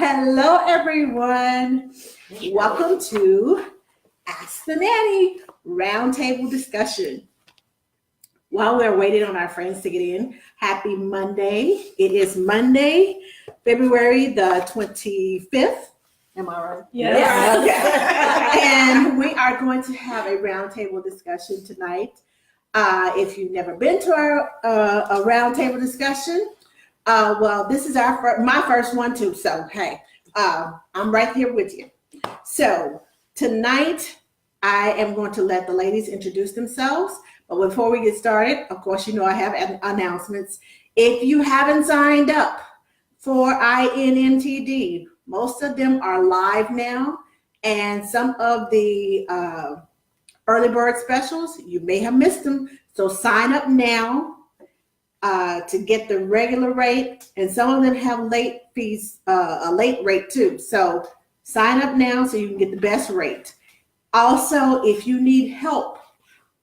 Hello, everyone. Welcome to Ask the Nanny Roundtable Discussion. While we're waiting on our friends to get in, happy Monday. It is Monday, February the 25th. Am I right? Yes. Okay. And we are going to have a roundtable discussion tonight. If you've never been to a roundtable discussion, well, this is my first one too. So hey, I'm right here with you. So tonight, I am going to let the ladies introduce themselves. But before we get started, of course, you know I have announcements. If you haven't signed up for INNTD, most of them are live now, and some of the early bird specials, you may have missed them. So sign up now to get the regular rate, and some of them have late fees, a late rate too. So sign up now so you can get the best rate. Also, if you need help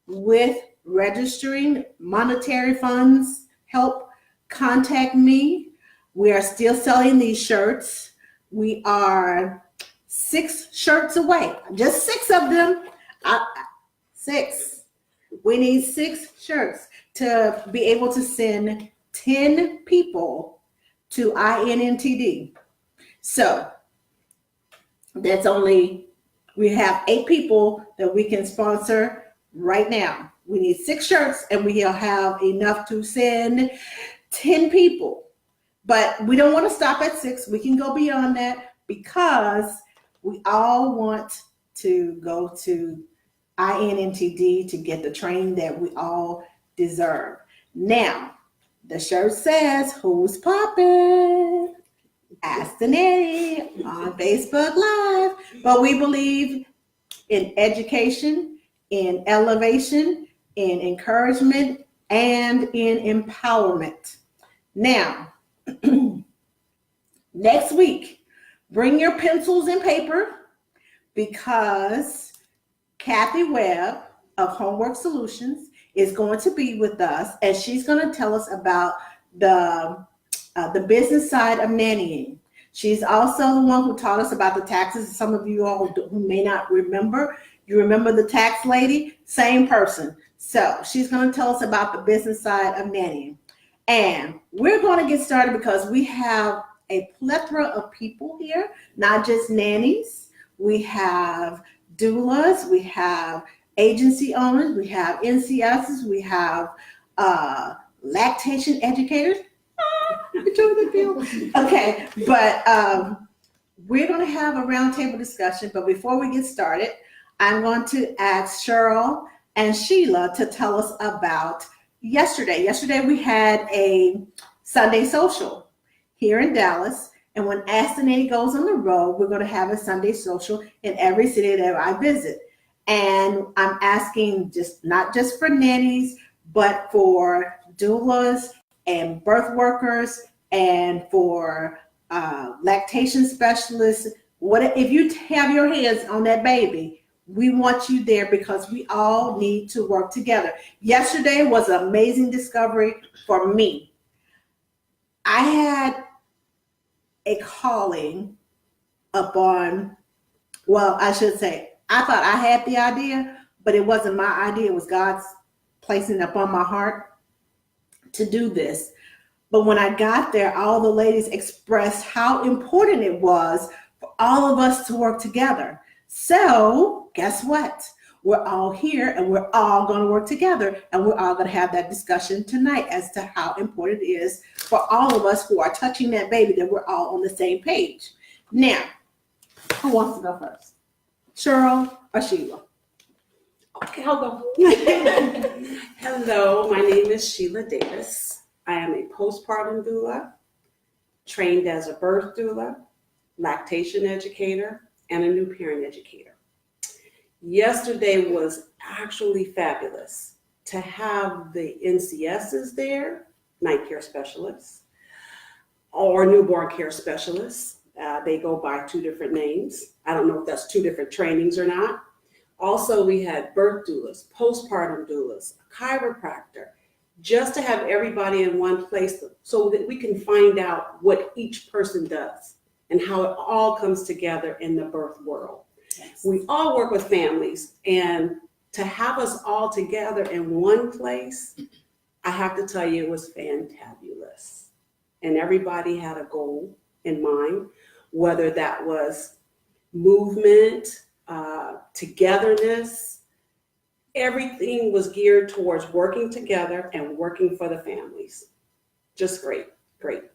with registering monetary funds, help, contact me. We are still selling these shirts. We are 6 shirts away, just 6 of them. 6. We need 6 shirts to be able to send 10 people to INNTD. So that's we have 8 people that we can sponsor right now. We need 6 shirts and we'll have enough to send 10 people. But we don't want to stop at 6. We can go beyond that because we all want to go to INNTD to get the training that we all deserve. Now, the shirt says, "Who's poppin'? Ask the Nanny" on Facebook Live. But we believe in education, in elevation, in encouragement, and in empowerment. Now, next week, bring your pencils and paper because Kathy Webb of Homework Solutions is going to be with us, and she's going to tell us about the business side of nannying. She's also the one who taught us about the taxes. Some of you all who may not remember, you remember the tax lady? Same person. So she's going to tell us about the business side of nannying. And we're going to get started because we have a plethora of people here, not just nannies. We have doulas, we have agency owners, we have NCSs, we have lactation educators. Okay, but we're going to have a roundtable discussion. But before we get started, I'm going to ask Cheryl and Sheila to tell us about yesterday. Yesterday we had a Sunday social here in Dallas. And when Ask the Nanny goes on the road, we're going to have a Sunday social in every city that I visit. And I'm asking not just for nannies, but for doulas and birth workers and for lactation specialists. If you have your hands on that baby, we want you there because we all need to work together. Yesterday was an amazing discovery for me. I had a calling upon, I should say, I thought I had the idea, but it wasn't my idea. It was God's placing it upon my heart to do this. But when I got there, all the ladies expressed how important it was for all of us to work together. So guess what? We're all here and we're all going to work together, and we're all going to have that discussion tonight as to how important it is for all of us who are touching that baby, that we're all on the same page. Now, who wants to go first? Cheryl or Sheila? Okay, I'll go. Hello, my name is Sheila Davis. I am a postpartum doula, trained as a birth doula, lactation educator, and a new parent educator. Yesterday was actually fabulous to have the NCSs there, night care specialists, or newborn care specialists. They go by 2 different names. I don't know if that's 2 different trainings or not. Also, we had birth doulas, postpartum doulas, a chiropractor, just to have everybody in one place so that we can find out what each person does. and how it all comes together in the birth world. Yes. We all work with families, and to have us all together in one place, I have to tell you, it was fantabulous. And everybody had a goal in mind, whether that was movement, togetherness. Everything was geared towards working together and working for the families. Just great, great.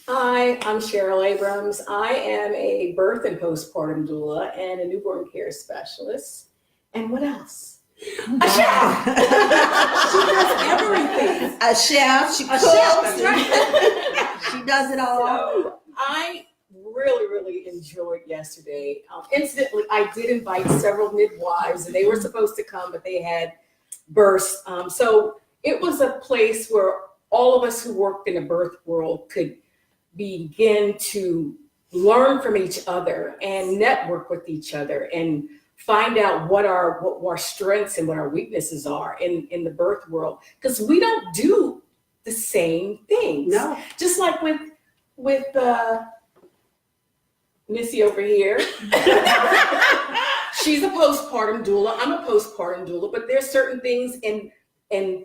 Hi, I'm Cheryl Abrams. I am a birth and postpartum doula and a newborn care specialist. And what else? A chef! She does everything. A chef, she A cooks, chef, that's right. she does it all. So I really enjoyed yesterday. Incidentally, I did invite several midwives, and they were supposed to come, but they had births. So it was a place where all of us who worked in the birth world could begin to learn from each other and network with each other and find out what our strengths and what our weaknesses are in the birth world, because we don't do the same things. No. Just like with Missy over here. She's a postpartum doula. I'm a postpartum doula, but there's certain things in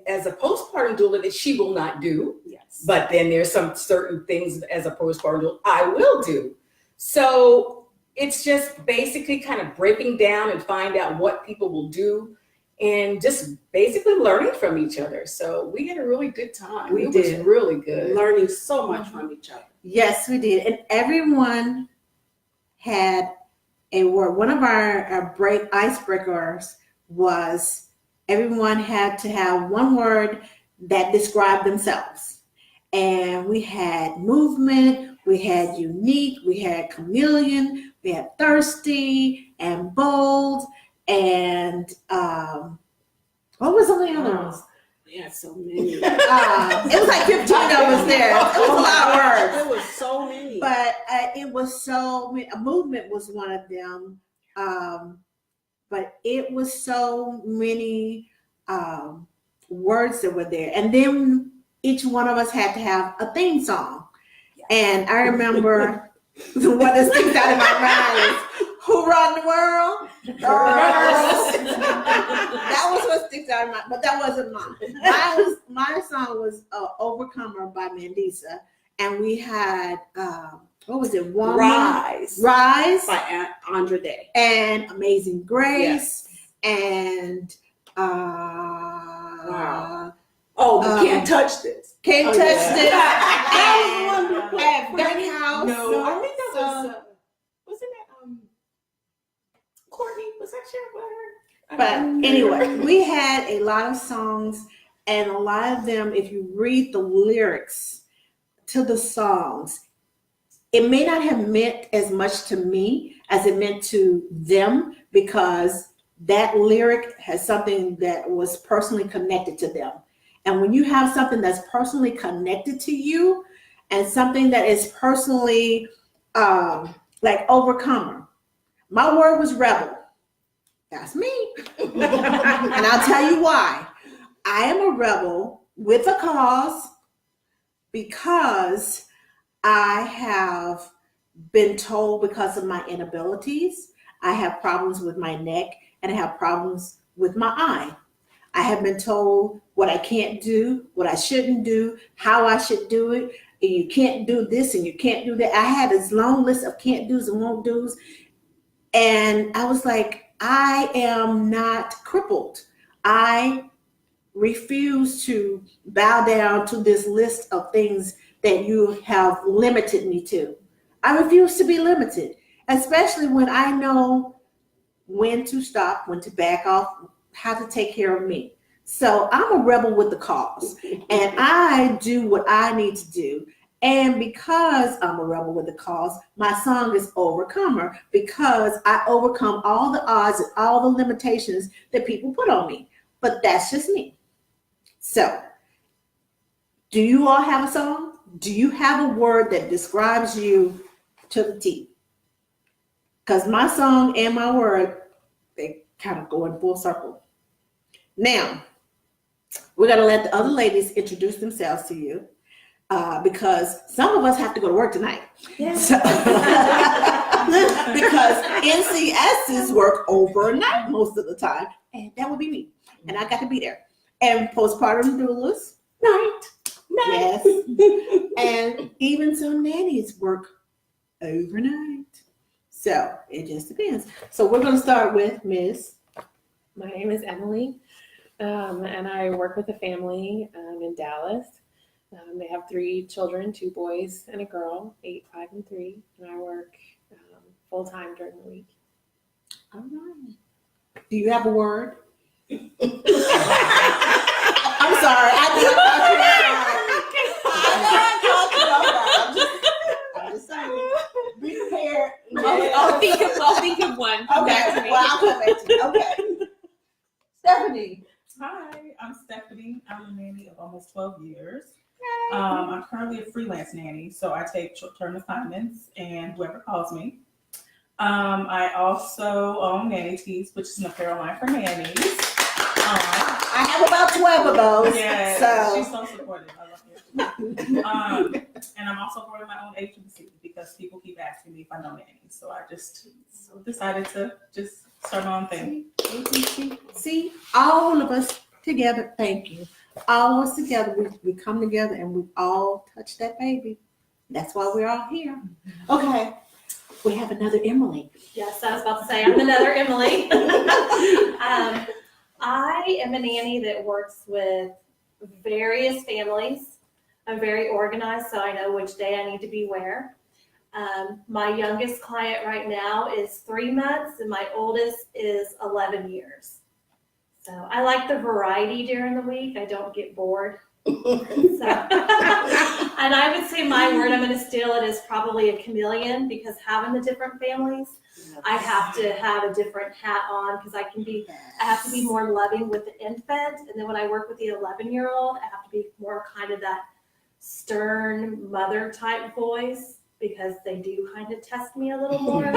as a postpartum doula that she will not do. Yes. But then there's some certain things as a postpartum doula I will do. So it's just basically kind of breaking down and find out what people will do and just basically learning from each other. So we had a really good time. We It did. was really good. Learning so much from each other. Yes, we did. And everyone had a word. One of our icebreakers was everyone had to have one word that described themselves. And we had movement, we had unique, we had chameleon, we had thirsty and bold, and what was some of the other ones? We had so many. It was like 15 of us there. It was a lot of words. There was so many. But it was so, a movement was one of them. But it was so many words that were there. And then each one of us had to have a theme song. And I remember the one that sticks out in my mind is, "Who Run the World?" Girls. That was what sticks out in my, but that wasn't mine. My song was "Overcomer" by Mandisa, and we had what was it? Woman? Rise by Andra Day. And Amazing Grace, and Wow. Oh, we can't touch this. Can't Oh, Touch yeah. This. That was wonderful. And Dirty House. No, I think that was wasn't that Courtney? Was that Cheryl Blair? But anyway, we had a lot of songs, and a lot of them, if you read the lyrics to the songs, it may not have meant as much to me as it meant to them, because that lyric has something that was personally connected to them. And when you have something that's personally connected to you and something that is personally like overcomer, my word was rebel. That's me. And I'll tell you why. I am a rebel with a cause, because I have been told, because of my inabilities, I have problems with my neck and I have problems with my eye. I have been told what I can't do, what I shouldn't do, how I should do it. And you can't do this and you can't do that. I had this long list of can't do's and won't do's. And I was like, I am not crippled. I refuse to bow down to this list of things that you have limited me to. I refuse to be limited, especially when I know when to stop, when to back off, how to take care of me. So I'm a rebel with the cause, and I do what I need to do. And because I'm a rebel with the cause, my song is Overcomer, because I overcome all the odds and all the limitations that people put on me. But that's just me. So, do you all have a song? Do you have a word that describes you to the T? Because my song and my word, they kind of go in full circle. Now, we're going to let the other ladies introduce themselves to you. because some of us have to go to work tonight. Yeah. So, because NCSs work overnight most of the time, and that would be me. And I got to be there. And postpartum doulas, night. Yes. And even some nannies work overnight. So it just depends. So we're going to start with Miss. My name is Emily, and I work with a family in Dallas. They have 3 children, 2 boys and a girl, 8, 5, and 3. And I work full time during the week. All right. Do you have a word? I'm sorry. I'm just saying. Be prepared. I'll think of one. Come back to Okay. me. Well, I'll come back to you. Okay. Stephanie. Hi, I'm Stephanie. I'm a nanny of almost 12 years. I'm currently a freelance nanny, so I take short-term assignments and whoever calls me. I also own Nanny Tees, which is an apparel line for nannies. I have about 12 of those. Yeah, So. she's so supportive. I love her. And I'm also growing my own agency because people keep asking me if I know nannies. So I just decided to just start my own thing. See, all of us together, thank you. All of us together, we come together and we all touch that baby. That's why we're all here. Okay, we have another Emily. Yes, I was about to say, I'm another Emily. I am a nanny that works with various families. I'm very organized, so I know which day I need to be where. My youngest client right now is 3 months, and my oldest is 11 years. So I like the variety during the week. I don't get bored. So, and I would say my word I'm going to steal it is probably a chameleon, because having the different families, I have to have a different hat on, because I have to be more loving with the infant. And then when I work with the 11-year-old, I have to be more kind of that stern mother type voice, because they do kind of test me a little more.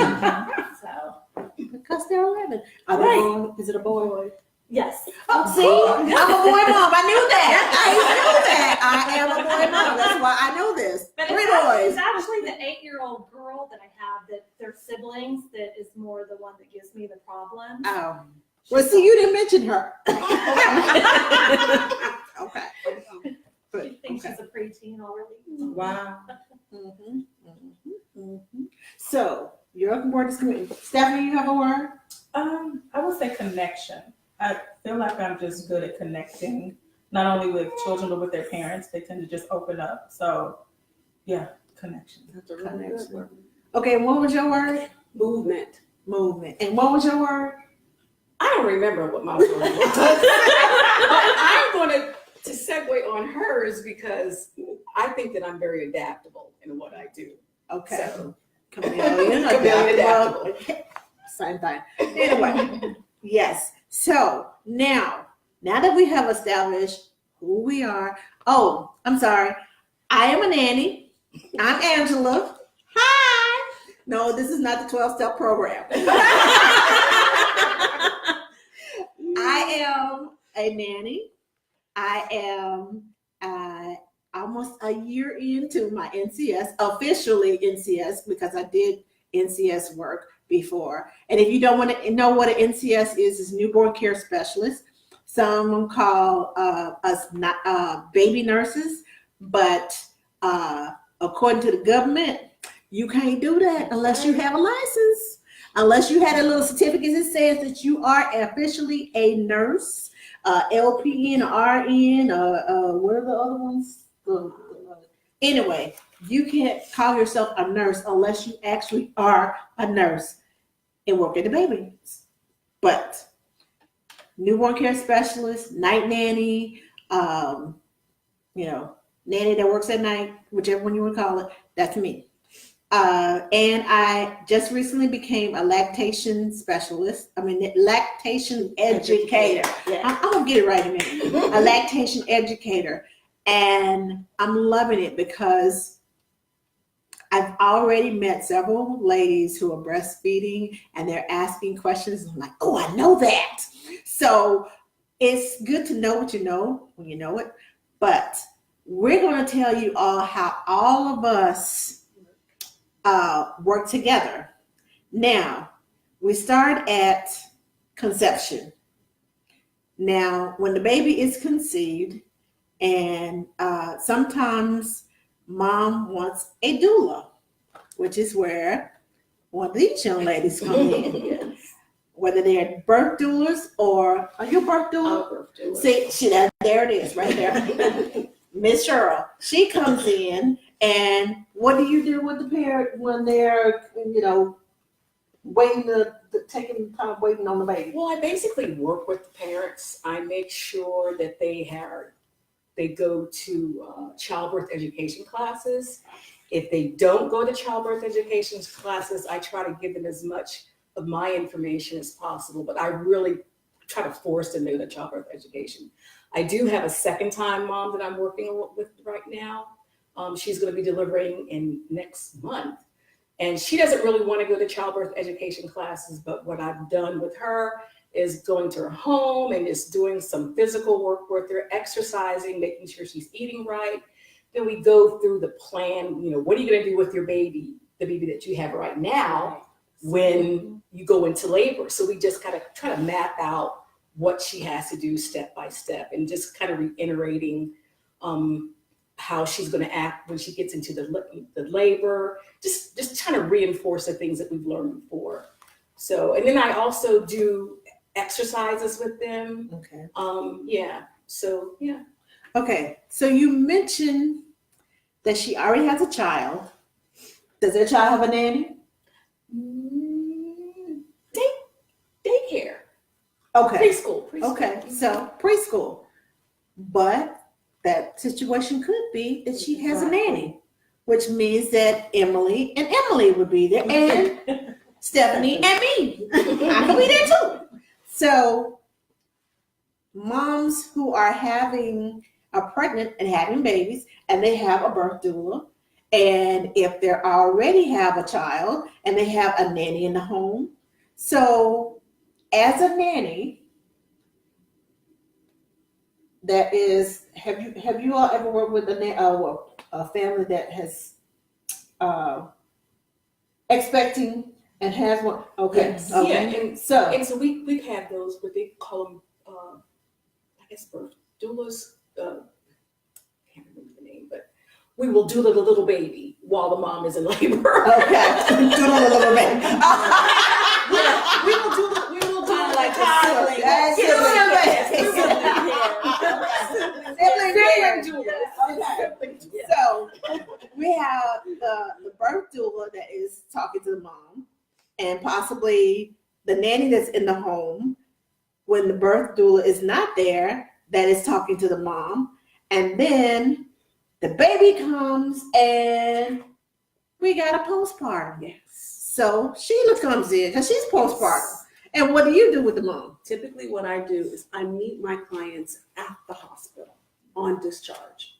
So, Because they're 11. Right. Is it a boy? yes. Oh, see, I'm a boy mom. I knew that. I knew that. I am a boy mom. That's why I know this. But 3 it's boys. actually the 8-year-old girl that I have, that they're siblings, that is more the one that gives me the problem. Well, see, you didn't mention her. Okay. She thinks she's a preteen already. Wow. So, you're looking forward to community. Stephanie, you have a word? I would say connection. I feel like I'm just good at connecting, not only with children, but with their parents. They tend to just open up. So, yeah, connection. Connection. Okay, and what was your word? Movement. Movement. And what was your word? I don't remember what my word was. I'm going to segue on hers, because I think that I'm very adaptable in what I do. Okay. So, Chameleon. Chameleon adaptable. Okay. Same thing. Anyway, yes. So now that we have established who we are. Oh, I'm sorry. I am a nanny. I'm Angela. Hi. No, this is not the 12-step program. I am a nanny. I am almost a year into my NCS, officially NCS, because I did NCS work before. And if you don't want to know what an NCS is newborn care specialist. Some call us not baby nurses, but according to the government, you can't do that unless you have a license, unless you had a little certificate that says that you are officially a nurse, LPN, RN, what are the other ones? Anyway, you can't call yourself a nurse unless you actually are a nurse and work at the baby. But newborn care specialist, night nanny, nanny that works at night, whichever one you want to call it, that's me. And I just recently became a lactation educator. Yeah. I'm gonna get it right in a minute. A lactation educator. And I'm loving it because I've already met several ladies who are breastfeeding and they're asking questions. I'm like, oh, I know that. So it's good to know what you know when you know it. But we're going to tell you all how all of us work together. Now, we start at conception. Now, when the baby is conceived, and sometimes mom wants a doula, which is where one of these young ladies come in. Whether they're birth doulas or are you a birth doula? See, there it is, right there. Miss Cheryl, she comes in, and what do you do with the parent when they're, taking time waiting on the baby? Well, I basically work with the parents. I make sure that they go to childbirth education classes. If they don't go to childbirth education classes, I try to give them as much of my information as possible, but I really try to force them to go to childbirth education. I do have a second-time mom that I'm working with right now. She's going to be delivering in next month, and she doesn't really want to go to childbirth education classes, but what I've done with her is going to her home and just doing some physical work with her, exercising, making sure she's eating right. Then we go through the plan, what are you going to do with your baby, the baby that you have right now, when you go into labor. So we just kind of try to map out what she has to do step by step, and just kind of reiterating how she's going to act when she gets into the labor, just trying to reinforce the things that we've learned before. So, and then I also do exercises with them. Okay. Okay, so you mentioned that she already has a child. Does that child have a nanny? Daycare. Okay. Preschool. Okay, so preschool. But that situation could be that she has a nanny, which means that Emily would be there, and Stephanie and me. I could be there too. So moms who are pregnant and having babies, and they have a birth doula, and if they already have a child and they have a nanny in the home. So as a nanny, have you all ever worked with a family that has expecting and has one? Okay. Yes. Okay. Yeah, and so we've had those, what they call them, I guess birth doulas. I can't remember the name, but we will doula the little baby while the mom is in labor. Okay. Doula the little baby. We will do like sibling. So we have the birth doula that is talking to the mom, and possibly the nanny that's in the home when the birth doula is not there, that is talking to the mom. And then the baby comes and we got a postpartum. Yes. So Sheila comes in because she's postpartum. And what do you do with the mom? Typically what I do is I meet my clients at the hospital on discharge,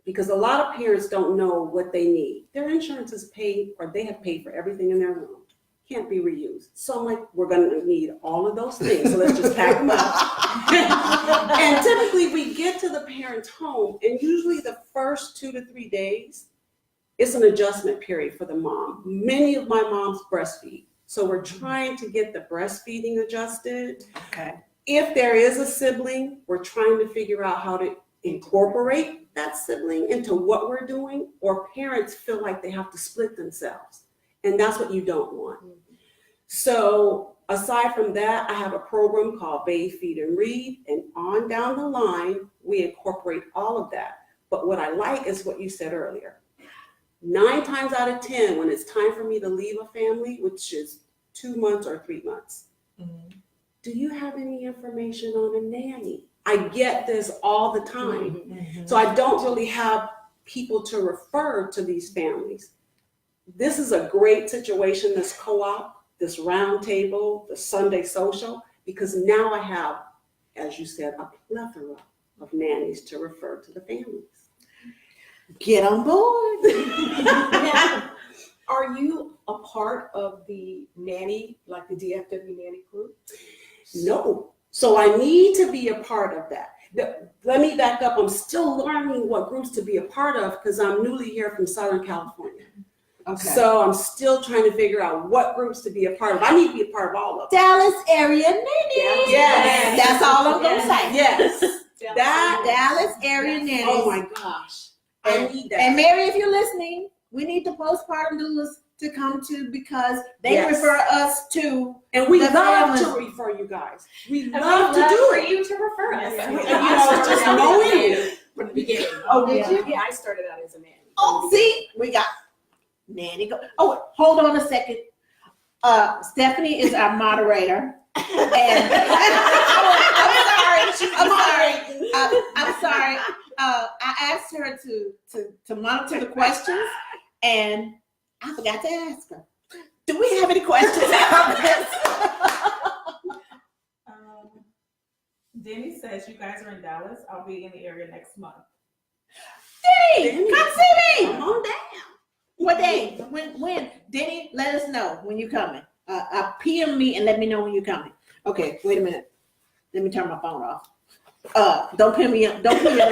because a lot of parents don't know what they need. Their insurance is paid, or they have paid for everything in their room. Can't be reused. So I'm like, we're going to need all of those things. So let's just pack them up. And typically we get to the parent's home, and usually the first 2 to 3 days, it's an adjustment period for the mom. Many of my moms breastfeed. So we're trying to get the breastfeeding adjusted. Okay. If there is a sibling, we're trying to figure out how to incorporate that sibling into what we're doing, or parents feel like they have to split themselves. And that's what you don't want. So aside from that, I have a program called Bathe, Feed, and Read. And on down the line, we incorporate all of that. But what I like is what you said earlier. 9 times out of 10, when it's time for me to leave a family, which is 2 months or 3 months, do you have any information on a nanny? I get this all the time. Mm-hmm. So I don't really have people to refer to these families. This is a great situation, this co-op, this round table, the Sunday social, because now I have, as you said, a plethora of nannies to refer to the families. Get on board. Now, are you a part of the nanny, like the DFW nanny group? No. So I need to be a part of that. Let me back up. I'm still learning what groups to be a part of because I'm newly here from Southern California. Okay. So I'm still trying to figure out what groups to be a part of. I need to be a part of all of them. Dallas area nannies. Yes. That's all I'm gonna say. Yes. Dallas area nannies. Oh my gosh. I need that. And Mary, if you're listening, we need the postpartum doulas to come to because they Yes. refer us to. And we the love families. to refer you guys. We And love we'd to do for it. you to refer us. Yes. You And know, just knowing you. From the beginning. Oh, did you? Yeah, I started out as a nanny. Oh, see, we got Nanny. Go. Oh, hold on a second. Stephanie is our moderator, and I'm sorry. I asked her to monitor the questions, and I forgot to ask her. Do we have any questions about this? Denny says you guys are in Dallas. I'll be in the area next month. Denny, come see me. Come on down. What day? When? Denny, let us know when you're coming. PM me and let me know when you're coming. Okay, wait a minute. Let me turn my phone off. Don't pin me up. Don't pin me up.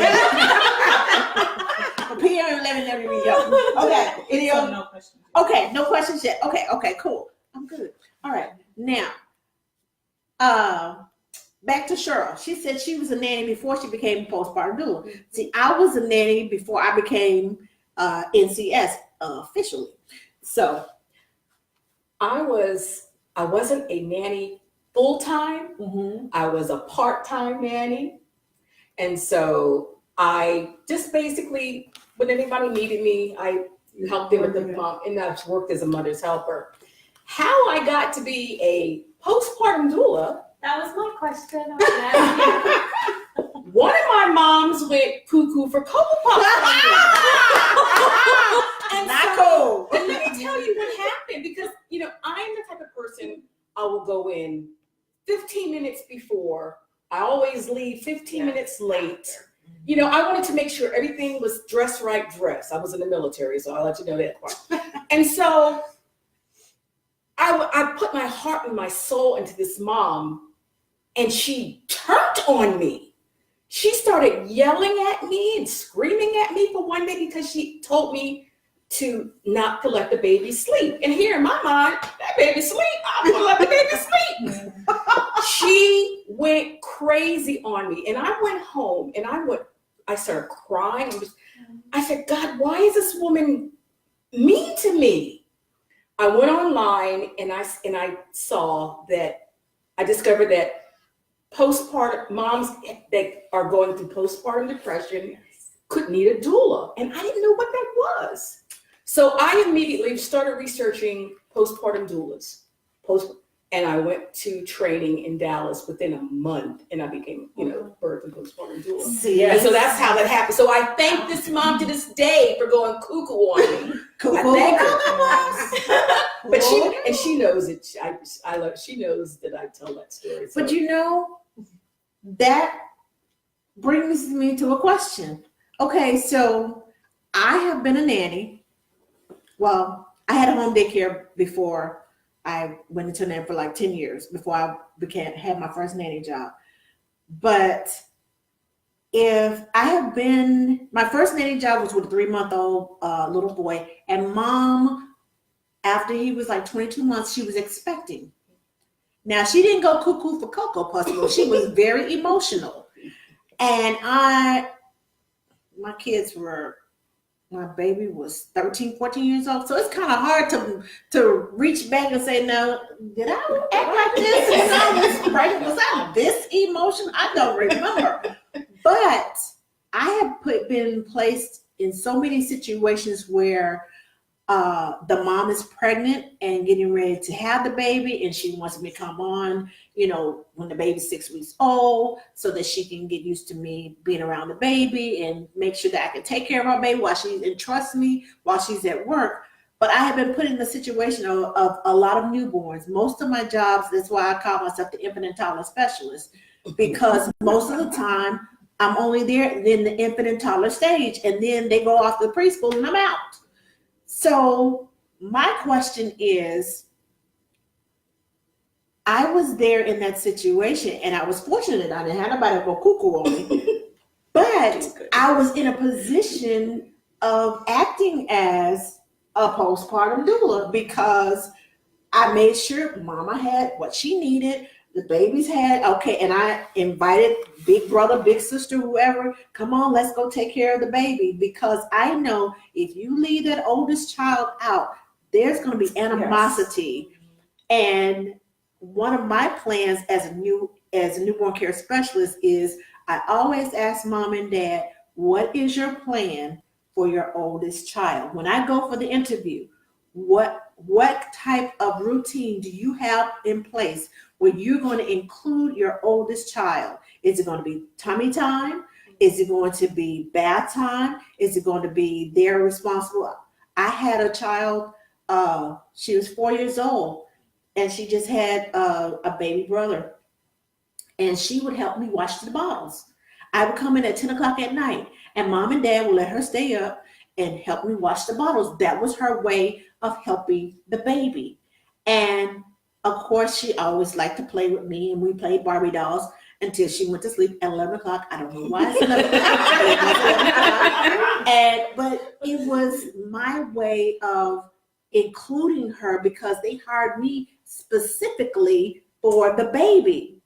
PM and let me know when you're Okay. Any So other? no questions. Okay, no questions yet. Okay, cool. I'm good. All right. Now, back to Cheryl. She said she was a nanny before she became a postpartum doula. See, I was a nanny before I became NCS officially. So, I wasn't a nanny full-time. I was a part-time nanny. And so I just basically, when anybody needed me, I helped them with the mom, and I've worked as a mother's helper. How I got to be a postpartum doula, That was my question. I was gonna ask you. one of my moms went cuckoo for Cocoa Puffs. And not so- cool. But let me tell you what happened, because I'm the type of person, I will go in 15 minutes before. I always leave 15 minutes late. I wanted to make sure everything was dressed. I was in the military, so I'll let you know that part. And so I put my heart and my soul into this mom, and she turned on me. She started yelling at me and screaming at me for one day because she told me to let the baby sleep. And here in my mind, that baby sleep, I'm gonna let the baby sleep. She went crazy on me. And I went home and I started crying. I said, God, why is this woman mean to me? I went online and I saw that, I discovered that postpartum moms that are going through postpartum depression could need a doula. And I didn't know what that was. So I immediately started researching postpartum doulas. And I went to training in Dallas within a month, and I became, birth and postpartum doula. See, And so that's how that happened. So I thank this mom to this day for going cuckoo on me. Cool. I thank her. But she knows it. She knows that I tell that story. So. But that brings me to a question. Okay, so I have been a nanny. Well, I had a home daycare before I went into nanny for like 10 years before I had my first nanny job. But my first nanny job was with a 3-month-old little boy, and mom, after he was like 22 months, she was expecting. Now, she didn't go cuckoo for Cocoa Puffs, but she was very emotional. And my baby was 13, 14 years old. So it's kind of hard to reach back and say, no, did I act like this when I was pregnant? Was I this emotional? I don't remember. But I have been placed in so many situations where the mom is pregnant and getting ready to have the baby, and she wants me to come on, when the baby's 6 weeks old, so that she can get used to me being around the baby and make sure that I can take care of our baby and trust me while she's at work. But I have been put in the situation of a lot of newborns. Most of my jobs, that's why I call myself the infant and toddler specialist, because most of the time I'm only there in the infant and toddler stage, and then they go off to preschool and I'm out. So my question is, I was there in that situation, and I was fortunate I didn't have nobody go cuckoo on me. But good. I was in a position of acting as a postpartum doula because I made sure mama had what she needed, the babies had, okay, and I invited big brother, big sister, whoever, come on, let's go take care of the baby, because I know if you leave that oldest child out, there's going to be animosity. And one of my plans as a newborn care specialist is I always ask mom and dad, what is your plan for your oldest child? When I go for the interview, what type of routine do you have in place where you're going to include your oldest child? Is it going to be tummy time? Is it going to be bath time? Is it going to be they're responsible? I had a child, she was 4 years old, and she just had a baby brother, and she would help me wash the bottles. I would come in at 10 o'clock at night, and mom and dad would let her stay up and help me wash the bottles. That was her way of helping the baby. And of course, she always liked to play with me, and we played Barbie dolls until she went to sleep at 11 o'clock. I don't know why it's 11 o'clock. But it was my way of including her because they hired me specifically for the baby.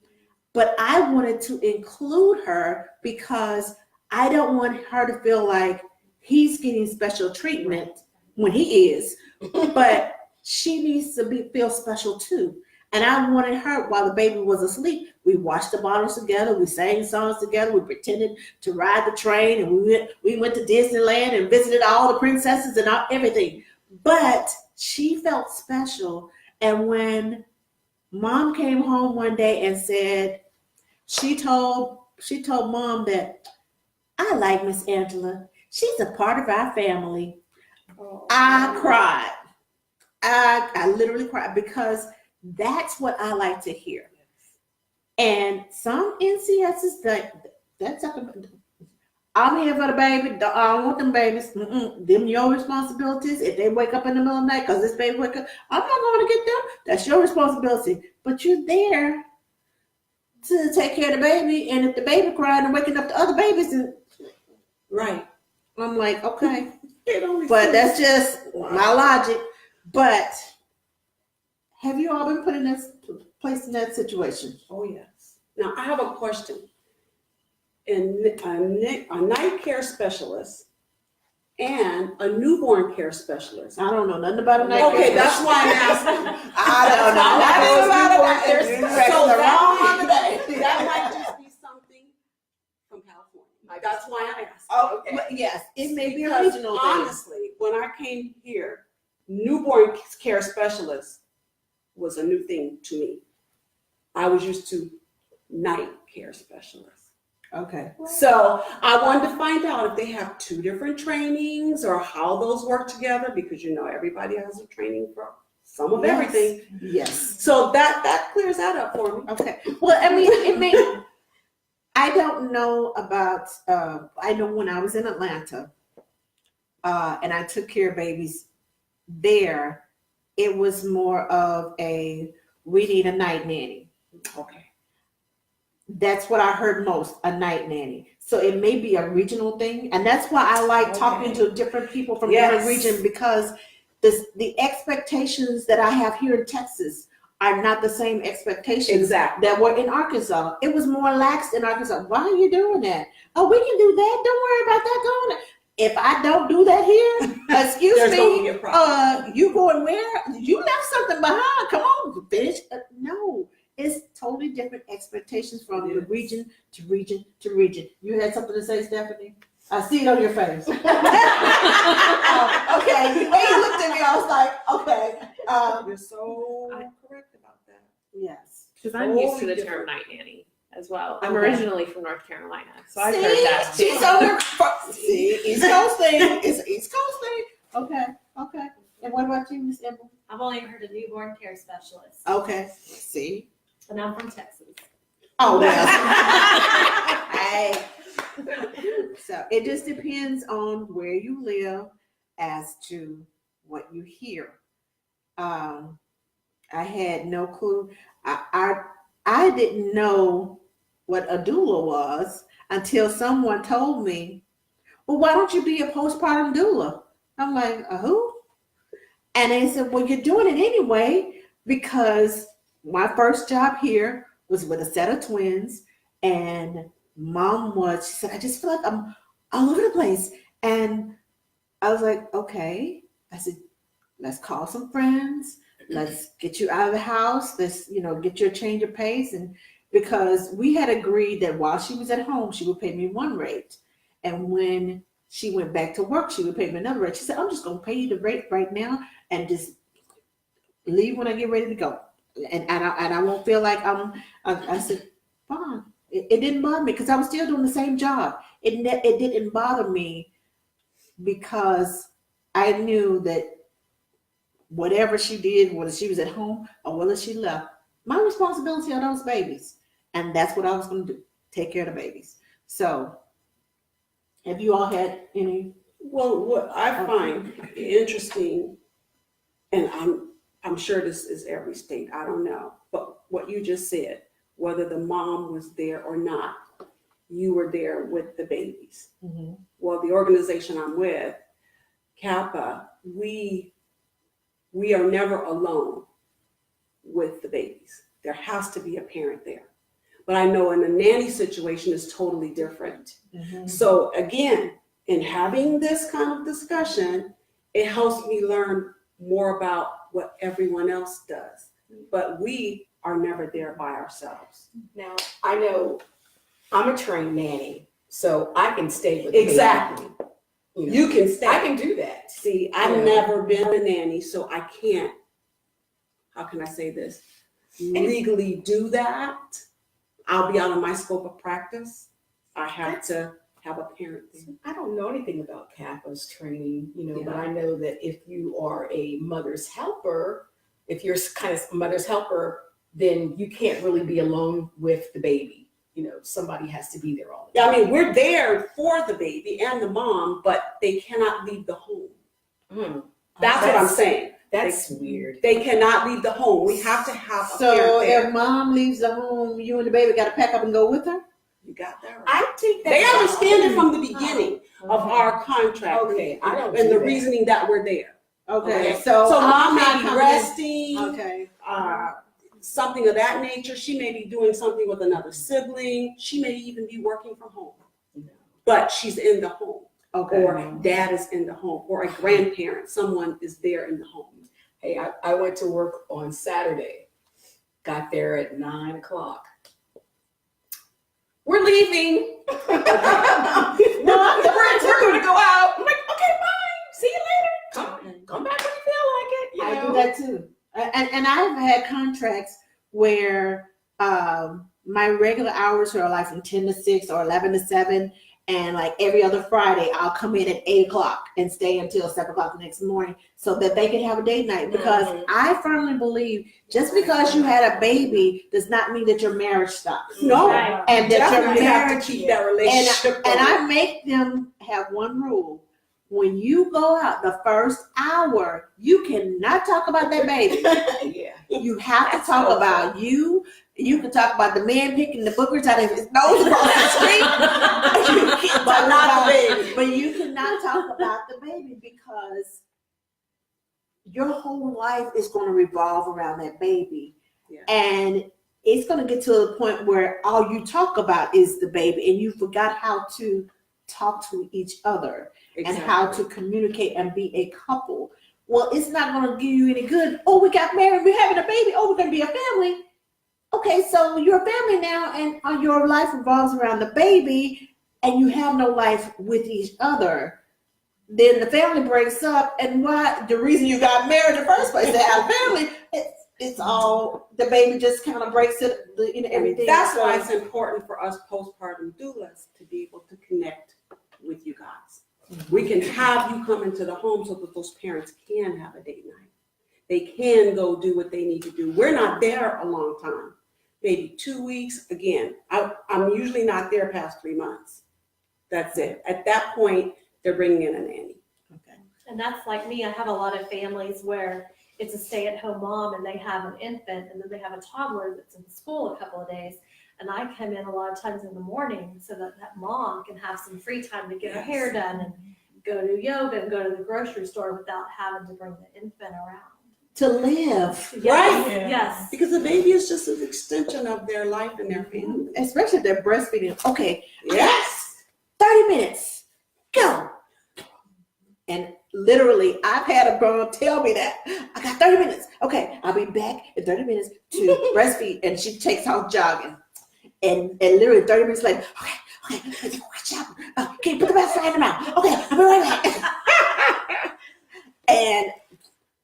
But I wanted to include her because I don't want her to feel like he's getting special treatment when he is, but she needs to feel special too. And I wanted her, while the baby was asleep, we watched the bottles together, we sang songs together, we pretended to ride the train, and we went to Disneyland and visited all the princesses and everything. But she felt special. And when mom came home one day and said, she told mom that I like Miss Angela. She's a part of our family. I cried. I literally cried because that's what I like to hear. And some NCSs that's I'm here for the baby. I don't want them babies. Them your responsibilities. If they wake up in the middle of the night because this baby wake up, I'm not going to get them. That's your responsibility. But you're there to take care of the baby. And if the baby crying and waking up the other babies, and Right. I'm like, okay. But that's just my logic. But have you all been put in this place in that situation? Oh, yes. Now, I have a question. A night care specialist and a newborn care specialist. I don't know nothing about a night. Okay, that's why I'm asking. I don't know nothing about it. So that might just be something from California. That's why I asked. Oh, yes, it may be a Because regional thing. honestly, when I came here, newborn care specialist was a new thing to me. I was used to night care specialist. Okay. So I wanted to find out if they have two different trainings or how those work together, because everybody has a training for some of everything. Yes. So that clears that up for me. Okay. Well, I mean, I don't know about, I know when I was in Atlanta, and I took care of babies there, it was more of we need a night nanny. Okay. That's what I heard most, a night nanny. So it may be a regional thing. And that's why I like talking to different people from different regions, because the expectations that I have here in Texas are not the same expectations that were in Arkansas. It was more lax in Arkansas. Why are you doing that? Oh, we can do that. Don't worry about that going. If I don't do that here, excuse me, you going where? You left something behind. Come on, finish. No. It's totally different expectations from the region to region to region. You had something to say, Stephanie? I see it on your face. Okay, the way you looked at me, I was like, okay. You're so correct about that. Yes. Because I'm used to the term night nanny as well. I'm originally from North Carolina, so I've heard that too. She's over. See, East Coast thing. It's an East Coast thing. Okay. And what about you, Miss Emma? I've only heard a newborn care specialist. Okay. See. And I'm from Texas. Oh, well. Hey. So it just depends on where you live as to what you hear. I had no clue. I didn't know what a doula was. until someone told me, well, why don't you be a postpartum doula? I'm like, who? And they said, well, you're doing it anyway, because my first job here was with a set of twins, and she said, I just feel like I'm all over the place. And I was like, okay. I said, let's call some friends. Let's get you out of the house. Let's, get you a change of pace. And because we had agreed that while she was at home, she would pay me one rate. And when she went back to work, she would pay me another rate. She said, I'm just going to pay you the rate right now and just leave when I get ready to go. And I won't feel like I said, fine. It didn't bother me because I was still doing the same job. It didn't bother me because I knew that whatever she did, whether she was at home or whether she left, my responsibility are those babies. And that's what I was going to do, take care of the babies. So have you all had any? Well, what I find interesting, and I'm sure this is every state, I don't know, but what you just said, whether the mom was there or not, you were there with the babies. Mm-hmm. Well, the organization I'm with, Kappa, we are never alone with the babies. There has to be a parent there. But I know in the nanny situation is totally different. Mm-hmm. So again, in having this kind of discussion, it helps me learn more about what everyone else does. But we are never there by ourselves. Now, I know I'm a trained nanny, so I can stay with the baby. Exactly. You can stay. I can do that. See, I've never been a nanny, so I can't, how can I say this, legally do that. I'll be out of my scope of practice. I have to have a parent there. I don't know anything about CAPA's training, but I know that if you are a mother's helper, if you're kind of a mother's helper, then you can't really be alone with the baby. Somebody has to be there all the time. I mean, we're there for the baby and the mom, but they cannot leave the home. That's what I'm saying. That's weird. They cannot leave the home. We have to have a parent So there. if mom leaves the home, you and the baby got to pack up and go with her? You got that right. I think They understand it from the beginning of our contract. Okay, I don't and do the that. reasoning that we're there. Okay, Okay. so Mom I'm may not be coming resting, in. Okay. something of that nature. She may be doing something with another sibling. She may even be working from home. But she's in the home. Okay. Or dad is in the home. Or a grandparent, someone is there in the home. Hey, I went to work on Saturday, got there at 9:00. We're leaving. We're going to go out. I'm like, okay, bye. See you later. Come back when you feel like it. I do that too. And I've had contracts where my regular hours are like from 10 to 6 or 11 to 7. And like every other Friday, I'll come in at 8:00 and stay until 7:00 the next morning so that they can have a date night. Because I firmly believe just because you had a baby does not mean that your marriage stops. No. Right. And that your Definitely have to marriage, keep that relationship and going. I make them have one rule. When you go out the first hour, you cannot talk about that baby. Yeah. You have to talk about you. You can talk about the man picking the boogers out of his nose across the street. But not the baby. But you cannot talk about the baby because your whole life is going to revolve around that baby. Yeah. And it's going to get to a point where all you talk about is the baby and you forgot how to talk to each other and how to communicate and be a couple. Well, it's not going to give you any good. Oh, we got married. We're having a baby. Oh, we're going to be a family. Okay, so you're a family now and your life revolves around the baby and you have no life with each other. Then the family breaks up, and why? The reason you got married in the first place to have a family, it's all, the baby just kind of breaks it, everything. That's why it's important for us postpartum doulas to be able to connect with you guys. We can have you come into the home so that those parents can have a date night. They can go do what they need to do. We're not there a long time. Maybe 2 weeks. Again, I'm usually not there past 3 months. That's it. At that point, they're bringing in a nanny. Okay. And that's like me. I have a lot of families where it's a stay-at-home mom and they have an infant and then they have a toddler that's in school a couple of days. And I come in a lot of times in the morning so that that mom can have some free time to get her hair done and go to yoga and go to the grocery store without having to bring the infant around. To live. Yes, Right. yes. Because the baby is just an extension of their life and their family. Especially if they're breastfeeding. Okay, Yes. 30 minutes, go. And literally, I've had a girl tell me that. I got 30 minutes. Okay, I'll be back in 30 minutes to breastfeed. And she takes off jogging. And literally 30 minutes later, okay, watch out. Can you put the basket in the mouth? Okay, I'll be right back. And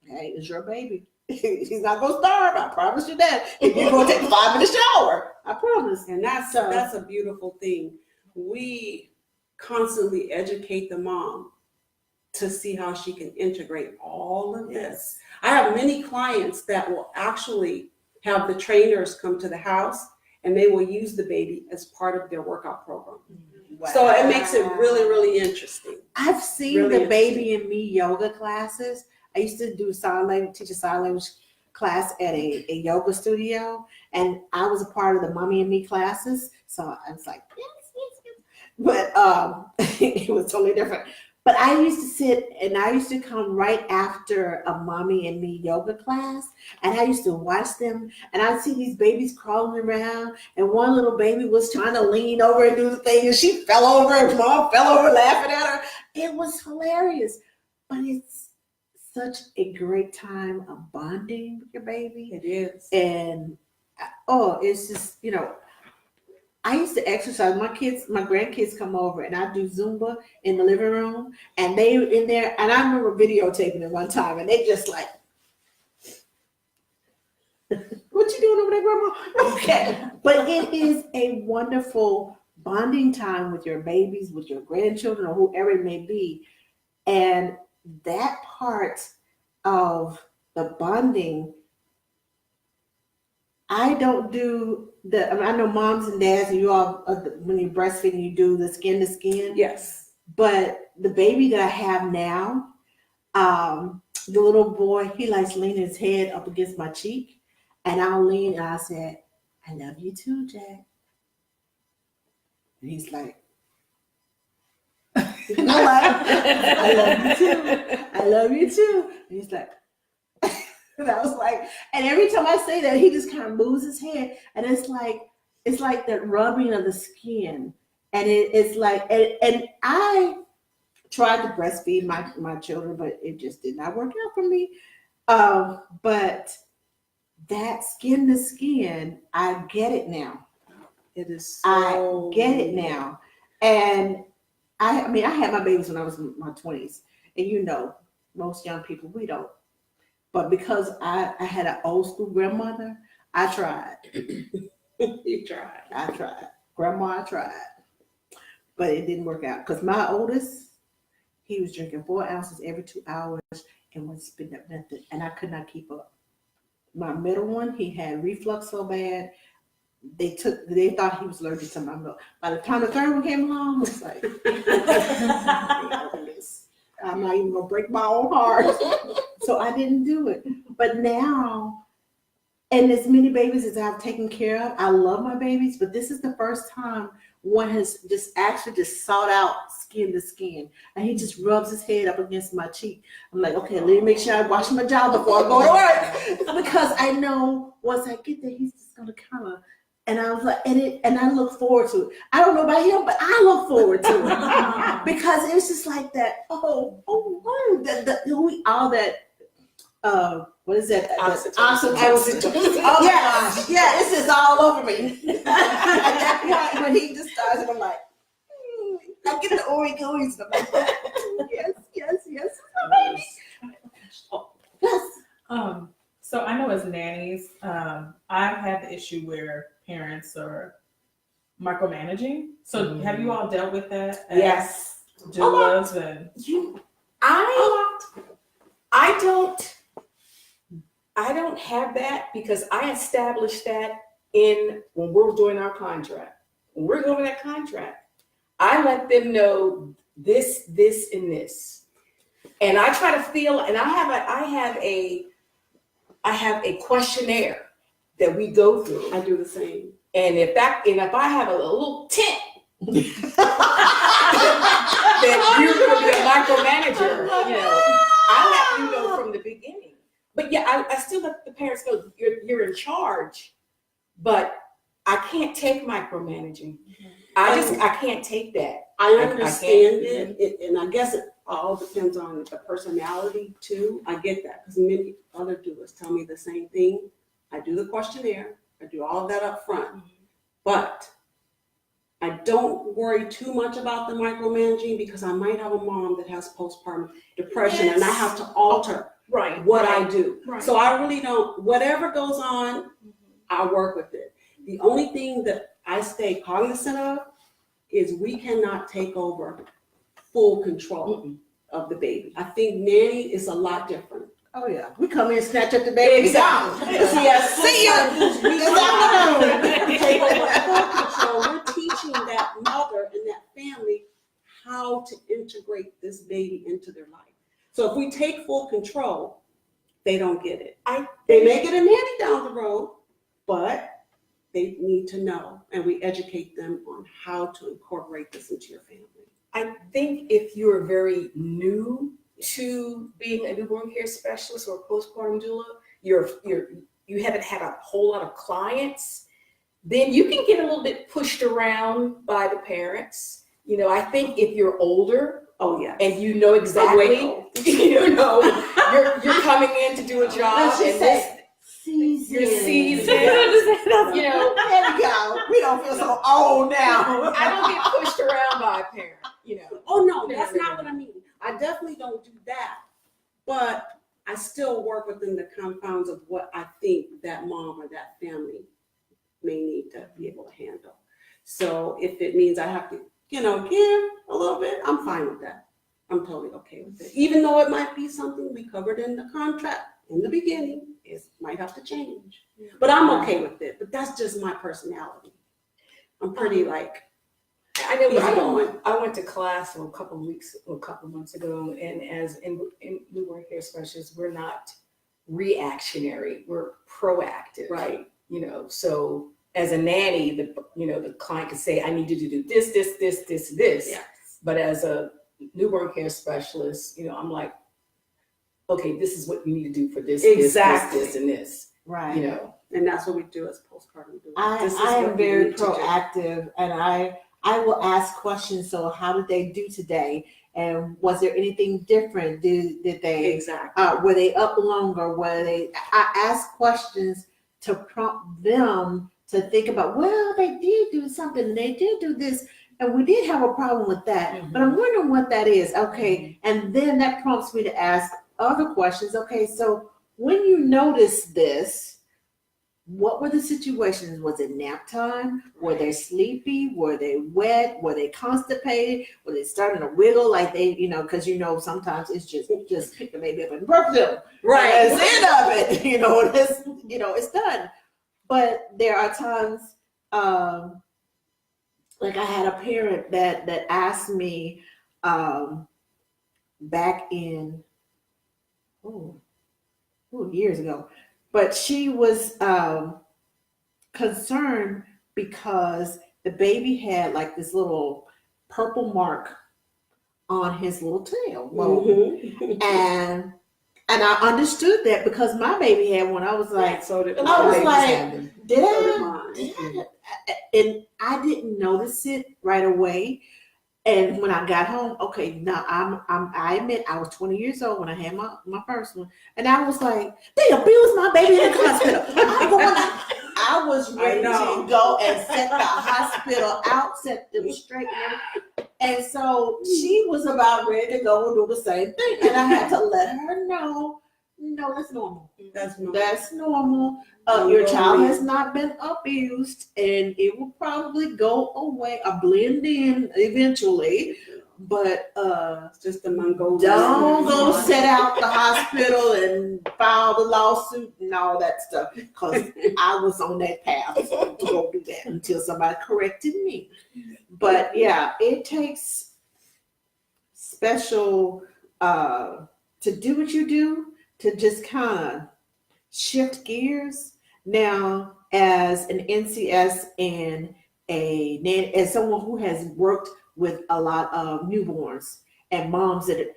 hey, it's your baby. He's not gonna starve. I promise you that. If you're gonna take a 5-minute shower, I promise. And that's a beautiful thing. We constantly educate the mom to see how she can integrate all of this. I have many clients that will actually have the trainers come to the house and they will use the baby as part of their workout program. Wow. So it makes it really, really interesting. I've seen Really the baby and me yoga classes. I used to do teach a sign language class at a yoga studio, and I was a part of the mommy and me classes. So I was like, yes. But it was totally different. But I used to sit and I used to come right after a mommy and me yoga class, and I used to watch them, and I'd see these babies crawling around, and one little baby was trying to lean over and do the thing, and she fell over, and mom fell over laughing at her. It was hilarious, but it's such a great time of bonding with your baby. It is. And it's just, I used to exercise. My grandkids come over and I do Zumba in the living room, and they in there, and I remember videotaping it one time, and they just like, what you doing over there, grandma? Okay. But it is a wonderful bonding time with your babies, with your grandchildren, or whoever it may be. And that part of the bonding, I don't do I know moms and dads, and you all, when you're breastfeeding, you do the skin to skin. Yes. But the baby that I have now, the little boy, he likes leaning his head up against my cheek, and I'll lean and I said, I love you too, Jack. And he's like, you know what? I love you too. I love you too. And he's like, and I was like, and every time I say that, he just kind of moves his head, and it's like that rubbing of the skin, and it's like, and I tried to breastfeed my children, but it just did not work out for me. But that skin to skin, I get it now. It is. I get it now, and I had my babies when I was in my 20s, and most young people, we don't. But because I had an old school grandmother, I tried. You tried. I tried. Grandma, I tried. But it didn't work out. Because my oldest, he was drinking 4 ounces every 2 hours and was spitting up nothing. And I could not keep up. My middle one, he had reflux so bad, they thought he was allergic to my milk. By the time the third one came along, I was like, I'm not even going to break my own heart. So I didn't do it. But now, and as many babies as I've taken care of, I love my babies, but this is the first time one has just sought out skin to skin. And he just rubs his head up against my cheek. I'm like, okay, let me make sure I wash my jaw before I go to work. Because I know once I get there, he's just going to kind of, and I was like, and I look forward to it. I don't know about him, but I look forward to it. Because it's just like that, what is that? Oxytocin. Oh yeah, it's just all over me. At that point, when he just starts, and I'm like, I get the ooey-gooeys. I'm like, yes. Yes. So I know as nannies, I've had the issue where parents are micromanaging. So have you all dealt with that? As Yes. doulas and I don't have that because I established that when we're doing our contract. When we're doing that contract, I let them know this, and this. And I try to feel, and I have a questionnaire that we go through. I do the same. And if I have a little tint, then you're going to be a micromanager. You know, I let you know from the beginning. But yeah, I still let the parents know you're in charge, but I can't take micromanaging. I can't take that. I understand it, and I guess it all depends on the personality too. I get that because many other doulas tell me the same thing. I do the questionnaire, I do all of that up front, but I don't worry too much about the micromanaging because I might have a mom that has postpartum depression and I have to alter what I do. Right. So I really don't, whatever goes on, I work with it. The only thing that I stay cognizant of is we cannot take over full control of the baby. I think Nanny is a lot different. Oh yeah, we come in, snatch up the baby. Exactly. See ya. Good afternoon. Take over full control. We're teaching that mother and that family how to integrate this baby into their life. So if we take full control, they don't get it. They may get a nanny down the road, but they need to know, and we educate them on how to incorporate this into your family. I think if you're very new to being a newborn care specialist or a postpartum doula, you haven't had a whole lot of clients, then you can get a little bit pushed around by the parents. You know, I think if you're older, and you know exactly, you know, you're coming in to do a job. Let's just say you're seasoned. You know, there we go. We don't feel so old now. I don't get pushed around by a parent. You know. Oh no, that's not what I mean. I definitely don't do that, but I still work within the confines of what I think that mom or that family may need to be able to handle. So if it means I have to, give a little bit, I'm fine with that. I'm totally okay with it. Even though it might be something we covered in the contract in the beginning, it might have to change. But I'm okay with it. But that's just my personality. I'm pretty I know I went to class a couple of months ago, and as in newborn care specialists, we're not reactionary, we're proactive. Right. You know, so as a nanny, the client could say, I need you to do this, this, this, this, this. Yes. But as a newborn care specialist, I'm like, okay, this is what you need to do for this, Exactly. this, and this. Right. You know. And that's what we do as postpartum doula. I am very proactive, and I will ask questions. So how did they do today? And was there anything different? Did they, Exactly. were they up longer? I ask questions to prompt them to think about, well, they did do something. They did do this. And we did have a problem with that. But I'm wondering what that is. Okay. And then that prompts me to ask other questions. Okay. So when you notice this, what were the situations? Was it nap time? Were they sleepy? Were they wet? Were they constipated? Were they starting to wiggle like they, because sometimes it's just pick the baby up and burp them. Right. That's the end of it. It's done. But there are times, like I had a parent that asked me back in years ago. But she was concerned because the baby had like this little purple mark on his little tail. And I understood that because my baby had one. I was like, did I? And I didn't notice it right away. And when I got home, I admit I was 20 years old when I had my first one. And I was like, they abused my baby in the hospital. I was ready to go and set the hospital out, set them straight. And so she was about ready to go and do the same thing. And I had to let her know, no, that's normal. That's normal. Your child has not been abused, and it will probably go away or blend in eventually. But it's just the Mongolian. Don't go set out the hospital and file the lawsuit and all that stuff, because I was on that path to go do that until somebody corrected me. But yeah, it takes special to do what you do, to just kind of shift gears. Now, as an NCS and as someone who has worked with a lot of newborns and moms that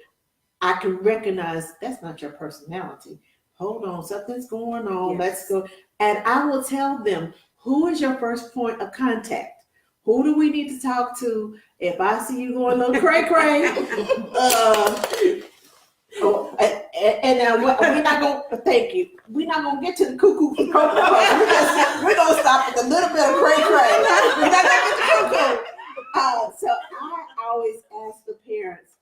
I can recognize that's not your personality. Hold on, something's going on. Yes. Let's go. And I will tell them, who is your first point of contact? Who do we need to talk to if I see you going a little cray-cray? We're not going to, thank you. We're not going to get to the cuckoo. We're going to stop at a little bit of cray-cray. We're not going to get to cuckoo. So I always ask the parents,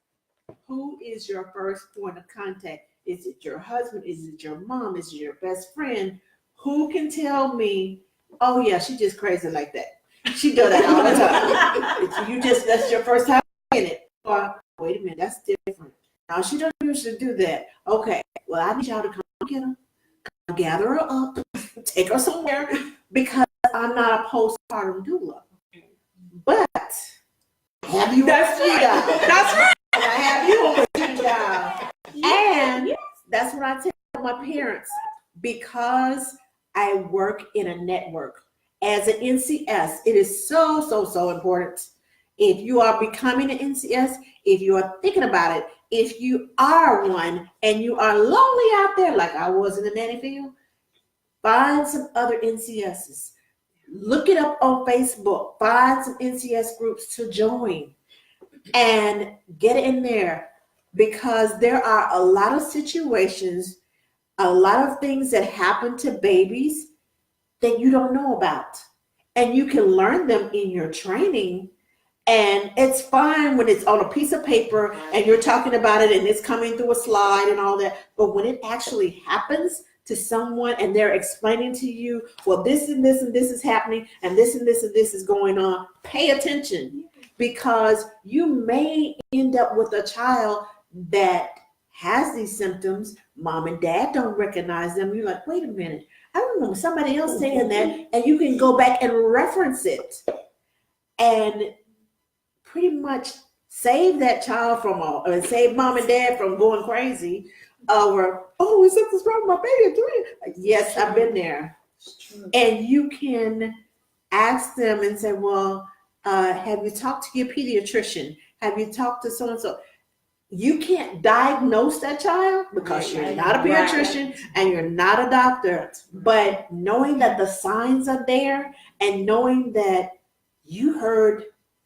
who is your first point of contact? Is it your husband? Is it your mom? Is it your best friend? Who can tell me, oh yeah, she just crazy like that. She does that all the time. That's your first time in it. Or, wait a minute, that's different. Now she don't usually do that. Okay, well I need y'all to come get her, come gather her up, take her somewhere, because I'm not a postpartum doula. But have you That's right. That's right. I have you on speed dial. And that's what I tell my parents, because I work in a network. As an NCS, it is so important. If you are becoming an NCS, if you are thinking about it, if you are one and you are lonely out there like I was in the nanny field, find some other NCSs. Look it up on Facebook. Find some NCS groups to join and get in there, because there are a lot of situations, a lot of things that happen to babies that you don't know about. And you can learn them in your training. And it's fine when it's on a piece of paper and you're talking about it and it's coming through a slide and all that. But when it actually happens to someone and they're explaining to you, well, this and this and this is happening and this and this and this is going on, pay attention, because you may end up with a child that has these symptoms. Mom and dad don't recognize them. You're like, wait a minute, I remember somebody else saying that, and you can go back and reference it and pretty much save that child from save mom and dad from going crazy over, oh, something's wrong with my baby. Yes, I've been there. And you can ask them and say, well, have you talked to your pediatrician? Have you talked to so-and-so? You can't diagnose that child because you're not a pediatrician and you're not a doctor, but knowing that the signs are there and knowing that you heard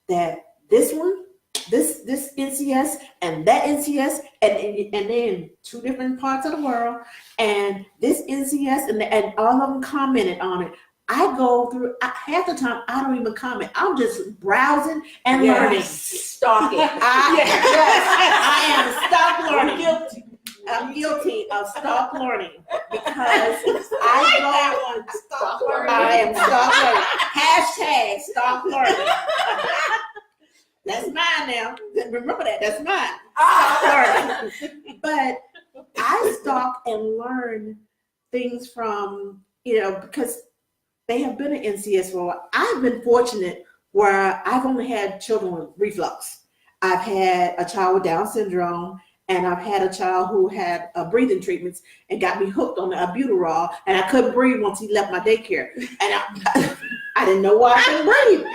that this one, this NCS and that NCS and then two different parts of the world, and this NCS and all of them commented on it. I go through, half the time I don't even comment. I'm just browsing and learning. Stalking. I am stalk learning. I'm guilty of stalk learning because I am stalk learning. Hashtag stalk learning. That's mine now. Remember that. That's mine. Stalk learning. But I stalk and learn things from, because they have been an NCS for a while. I've been fortunate where I've only had children with reflux. I've had a child with Down syndrome, and I've had a child who had breathing treatments and got me hooked on the albuterol, and I couldn't breathe once he left my daycare. And I didn't know why I couldn't breathe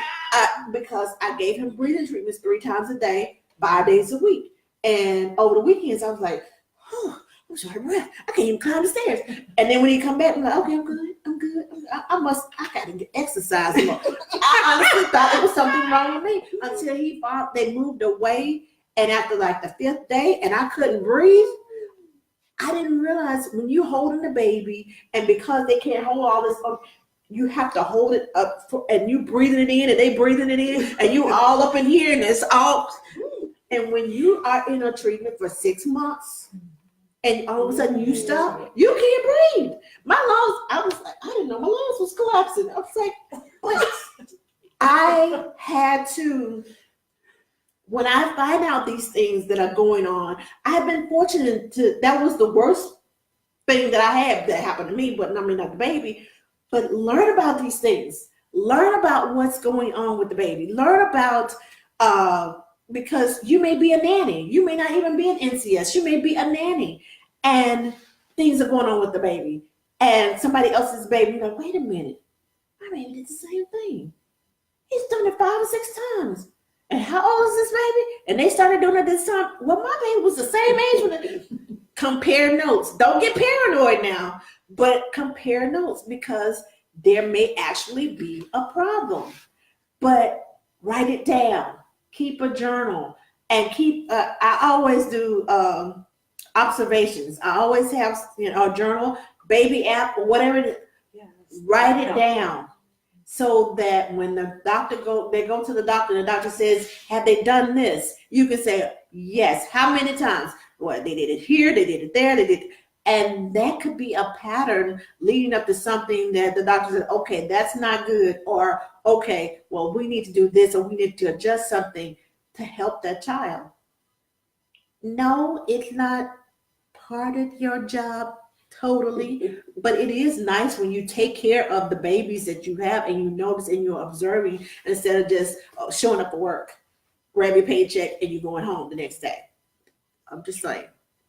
because I gave him breathing treatments 3 times a day, 5 days a week. And over the weekends, I was like, oh, I'm short of breath. I can't even climb the stairs. And then when he come back, I'm like, okay, I'm good. I got to get exercise more. I honestly thought it was something wrong with me until they moved away. And after like the 5th day and I couldn't breathe, I didn't realize when you holding the baby and because they can't hold all this, you have to hold it up and you breathing it in and they breathing it in and you all up in here and it's all. And when you are in a treatment for 6 months, and all of a sudden you stop, you can't breathe. My lungs, I was like, I didn't know my lungs was collapsing. I was like, what? I had to, when I find out these things that are going on, I've been fortunate that was the worst thing that I had that happened to me, but I mean, not the baby, but learn about these things. Learn about what's going on with the baby. Learn about, because you may be a nanny. You may not even be an NCS. You may be a nanny. And things are going on with the baby. And somebody else's baby, you're like, wait a minute. baby did the same thing. He's done it 5 or 6 times. And how old is this baby? And they started doing it this time. Well, my baby was the same age when it. Compare notes. Don't get paranoid now, but compare notes because there may actually be a problem. But write it down. Keep a journal and keep. I always do observations. I always have a journal, baby app, or whatever it is. Yes. Write it down so that when the doctor they go to the doctor says, "Have they done this?" You can say, "Yes." How many times? Well, they did it here, they did it there, they did, and that could be a pattern leading up to something that the doctor said, "Okay, that's not good," or "Okay, well, we need to do this, or we need to adjust something to help that child." No, it's not part of your job totally, but it is nice when you take care of the babies that you have and you notice and you're observing instead of just showing up for work, grab your paycheck, and you're going home the next day. I'm just saying.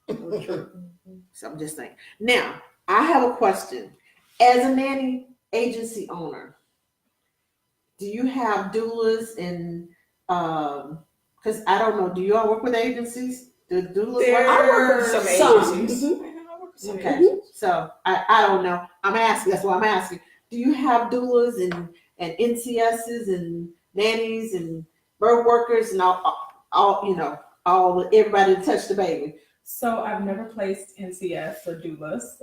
So I'm just saying. Now, I have a question. As a nanny agency owner, do you have doulas and because I don't know, do you all work with agencies? Do doulas work? I work with some agencies. Okay, so I don't know. I'm asking. That's why I'm asking. Do you have doulas and NCSs and nannies and birth workers and all everybody to touch the baby? So I've never placed NCS or doulas,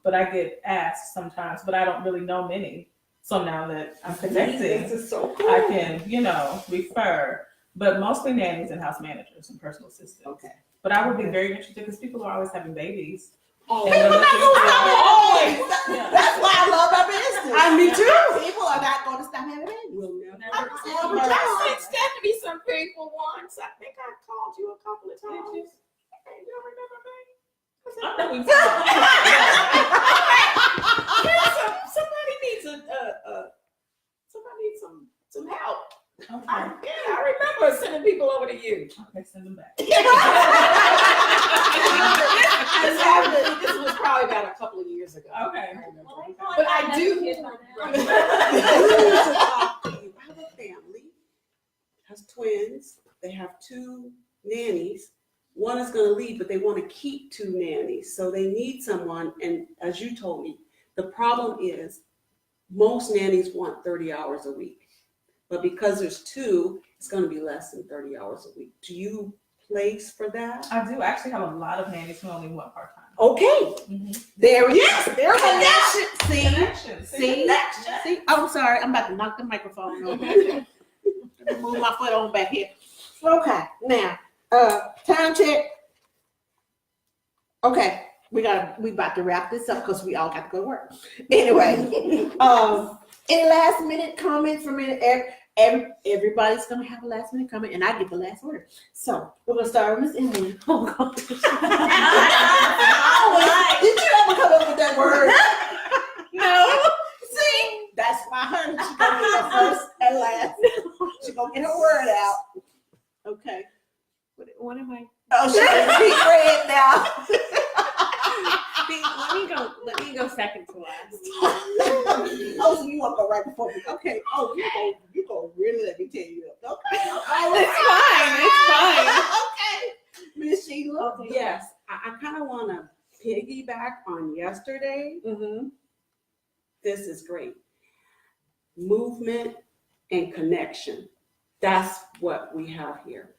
but I get asked sometimes, but I don't really know many. So now that I'm connecting, This is so cool. I can, refer, but mostly nannies and house managers and personal assistants. Okay. But I would be very interested because people are always having babies. Oh, And they're looking Always. Yeah. That's why I love my business. Me too. People are not going to stop having babies. We'll never. I sent Stephanie some people once. I think I called you a couple of times. Did you? Hey, you don't remember me? I know we Somebody needs some help. Okay. I remember sending people over to you. Okay, send them back. This was probably about a couple of years ago. Okay. But I do. I have a family, has twins. They have 2 nannies. One is going to leave, but they want to keep 2 nannies. So they need someone. And as you told me, the problem is most nannies want 30 hours a week. But because there's 2, it's going to be less than 30 hours a week. Do you place for that? I do actually have a lot of nannies who only want part-time. Okay. There it is. There's a connection. Connection. See? Oh, I'm sorry. I'm about to knock the microphone over. Let me move my foot on back here. Okay. Now, time check. Okay. We about to wrap this up because we all got to go to work. Anyway, any last minute comments from everybody's gonna have a last minute comment, and I get the last word. So we're gonna start with Miss Emily. Oh God. Did you ever come up with that word? No. See, that's my honey. She's gonna get her first and last. She's gonna get her word out. Okay. What am I? Oh, she's deep red now. Let me go second to last. Oh, so you want to go right before me? Okay. Oh, you go really let me tell you up. Okay. It's fine. Okay. Miss Sheila. Okay. Yes. I kind of want to piggyback on yesterday. Mm-hmm. This is great. Movement and connection. That's what we have here.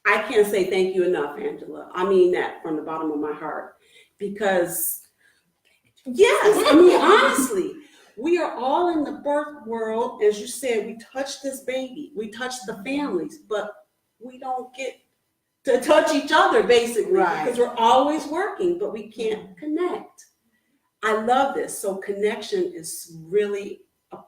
I can't say thank you enough, Angela. I mean that from the bottom of my heart. Because, yes, I mean, honestly, we are all in the birth world. As you said, we touch this baby. We touch the families, but we don't get to touch each other, basically, Right. because we're always working, but we can't connect. I love this. So connection is really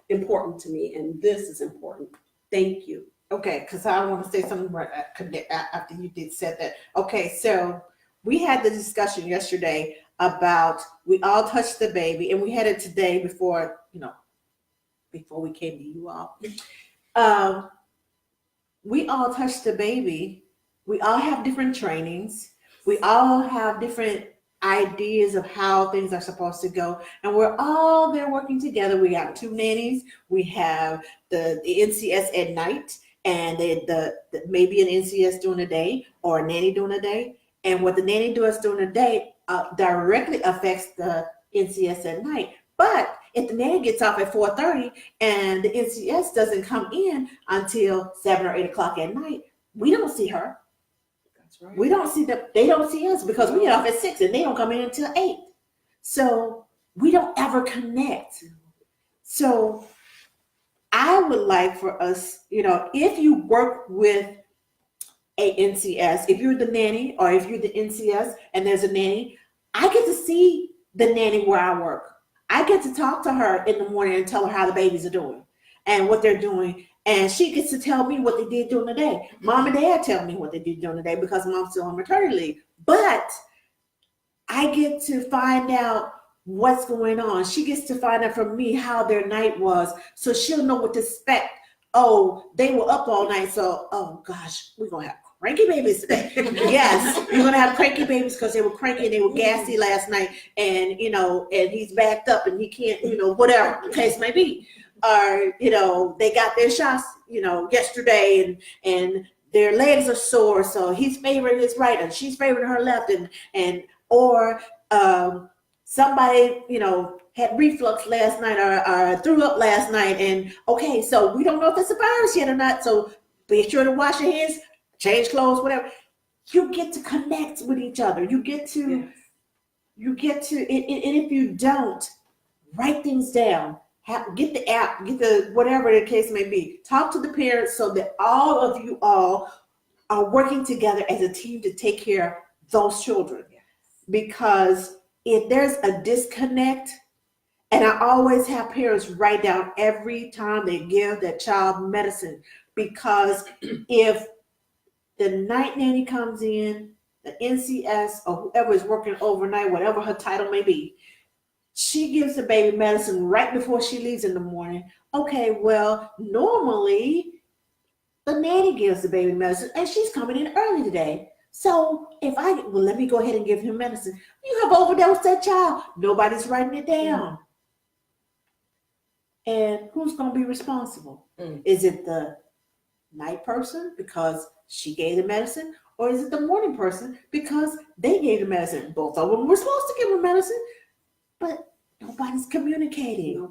important to me, and this is important. Thank you. Okay, because I want to say something right after you did said that. Okay, so we had the discussion yesterday about we all touched the baby, and we had it today before we came to you all. We all touched the baby. We all have different trainings. We all have different ideas of how things are supposed to go. And we're all there working together. We have 2 nannies. We have the NCS at night, and the maybe an NCS during the day or a nanny during the day. And what the nanny does during the day directly affects the NCS at night. But if the nanny gets off at 4:30 and the NCS doesn't come in until 7 or 8 o'clock at night, we don't see her. That's right. We don't see them. They don't see us because we get off at 6 and they don't come in until 8. So we don't ever connect. So I would like for us, if you work with a NCS, if you're the nanny or if you're the NCS and there's a nanny, I get to see the nanny where I work. I get to talk to her in the morning and tell her how the babies are doing and what they're doing. And she gets to tell me what they did during the day. Mom and dad tell me what they did during the day because mom's still on maternity leave. But I get to find out what's going on. She gets to find out from me how their night was. So she'll know what to expect. Oh, they were up all night. So, oh gosh, we're going to have cranky babies today. Yes, you're going to have cranky babies because they were cranky and they were gassy last night. And, and he's backed up and he can't, whatever the case may be. Or, they got their shots, yesterday and their legs are sore. So he's favoring his right and she's favoring her left. Or somebody, had reflux last night or threw up last night. And okay, so we don't know if it's a virus yet or not. So be sure to wash your hands, change clothes, whatever. You get to connect with each other. You get to, and if you don't, write things down. Get the app, get the whatever the case may be. Talk to the parents so that all of you all are working together as a team to take care of those children. Yes. Because if there's a disconnect, and I always have parents write down every time they give their child medicine, because if the night nanny comes in, the NCS or whoever is working overnight, whatever her title may be, she gives the baby medicine right before she leaves in the morning. Okay, well, normally the nanny gives the baby medicine and she's coming in early today. So let me go ahead and give him medicine. You have overdosed that child. Nobody's writing it down. And who's going to be responsible? Is it the night person because she gave the medicine? Or is it the morning person because they gave the medicine? Both of them were supposed to give her medicine. But nobody's communicating.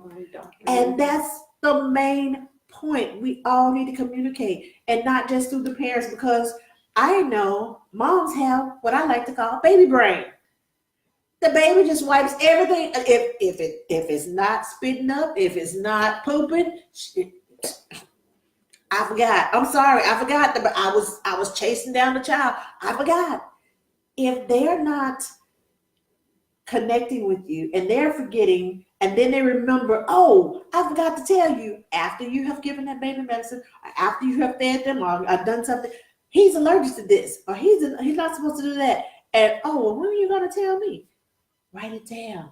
And that's the main point. We all need to communicate and not just through the parents, because I know moms have what I like to call baby brain. The baby just wipes everything. If it's not spitting up, if it's not pooping, I forgot. I'm sorry, I forgot. I was chasing down the child. I forgot. If they're not connecting with you and they're forgetting, and then they remember, oh, I forgot to tell you, after you have given that baby medicine, or after you have fed them, or I've done something, he's allergic to this, or he's not supposed to do that. And oh, when are you going to tell me? Write it down.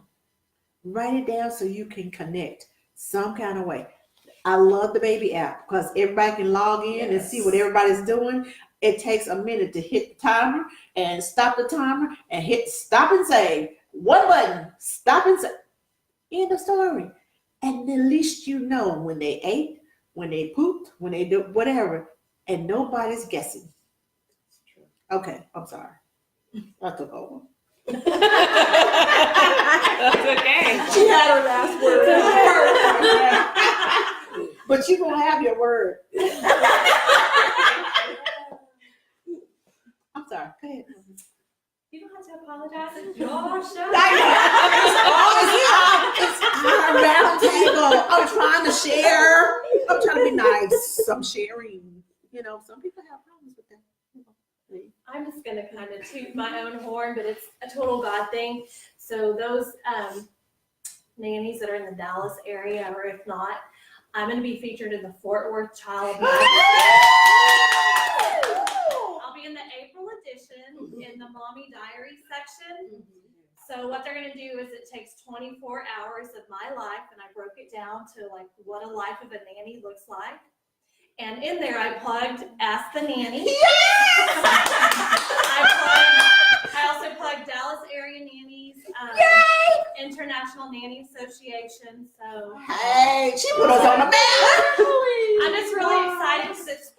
Write it down so you can connect some kind of way. I love the baby app because everybody can log in and see what everybody's doing. It takes a minute to hit the timer and stop the timer and hit stop and save. One button, stop and save. End of story. And at least you know when they ate, when they pooped, when they do whatever, and nobody's guessing. Okay, I'm sorry. I took over. That's okay. She had her last word. But you're going to have your word. I'm sorry. Go ahead. You don't have to apologize. It's your show. It's our round table. I'm trying to share. I'm trying to be nice. I'm sharing. Some people have problems with that. I'm just going to kind of toot my own horn, but it's a total God thing. So those nannies that are in the Dallas area, or if not, I'm going to be featured in the Fort Worth Child Magazine. I'll be in the April edition in the Mommy Diary section. So what they're going to do is it takes 24 hours of my life, and I broke it down to like what a life of a nanny looks like. And in there, I plugged Ask the Nanny. Yes! I also plugged like Dallas Area Nannies, International Nanny Association. So Hey, she put us on the map. I'm just really excited because it's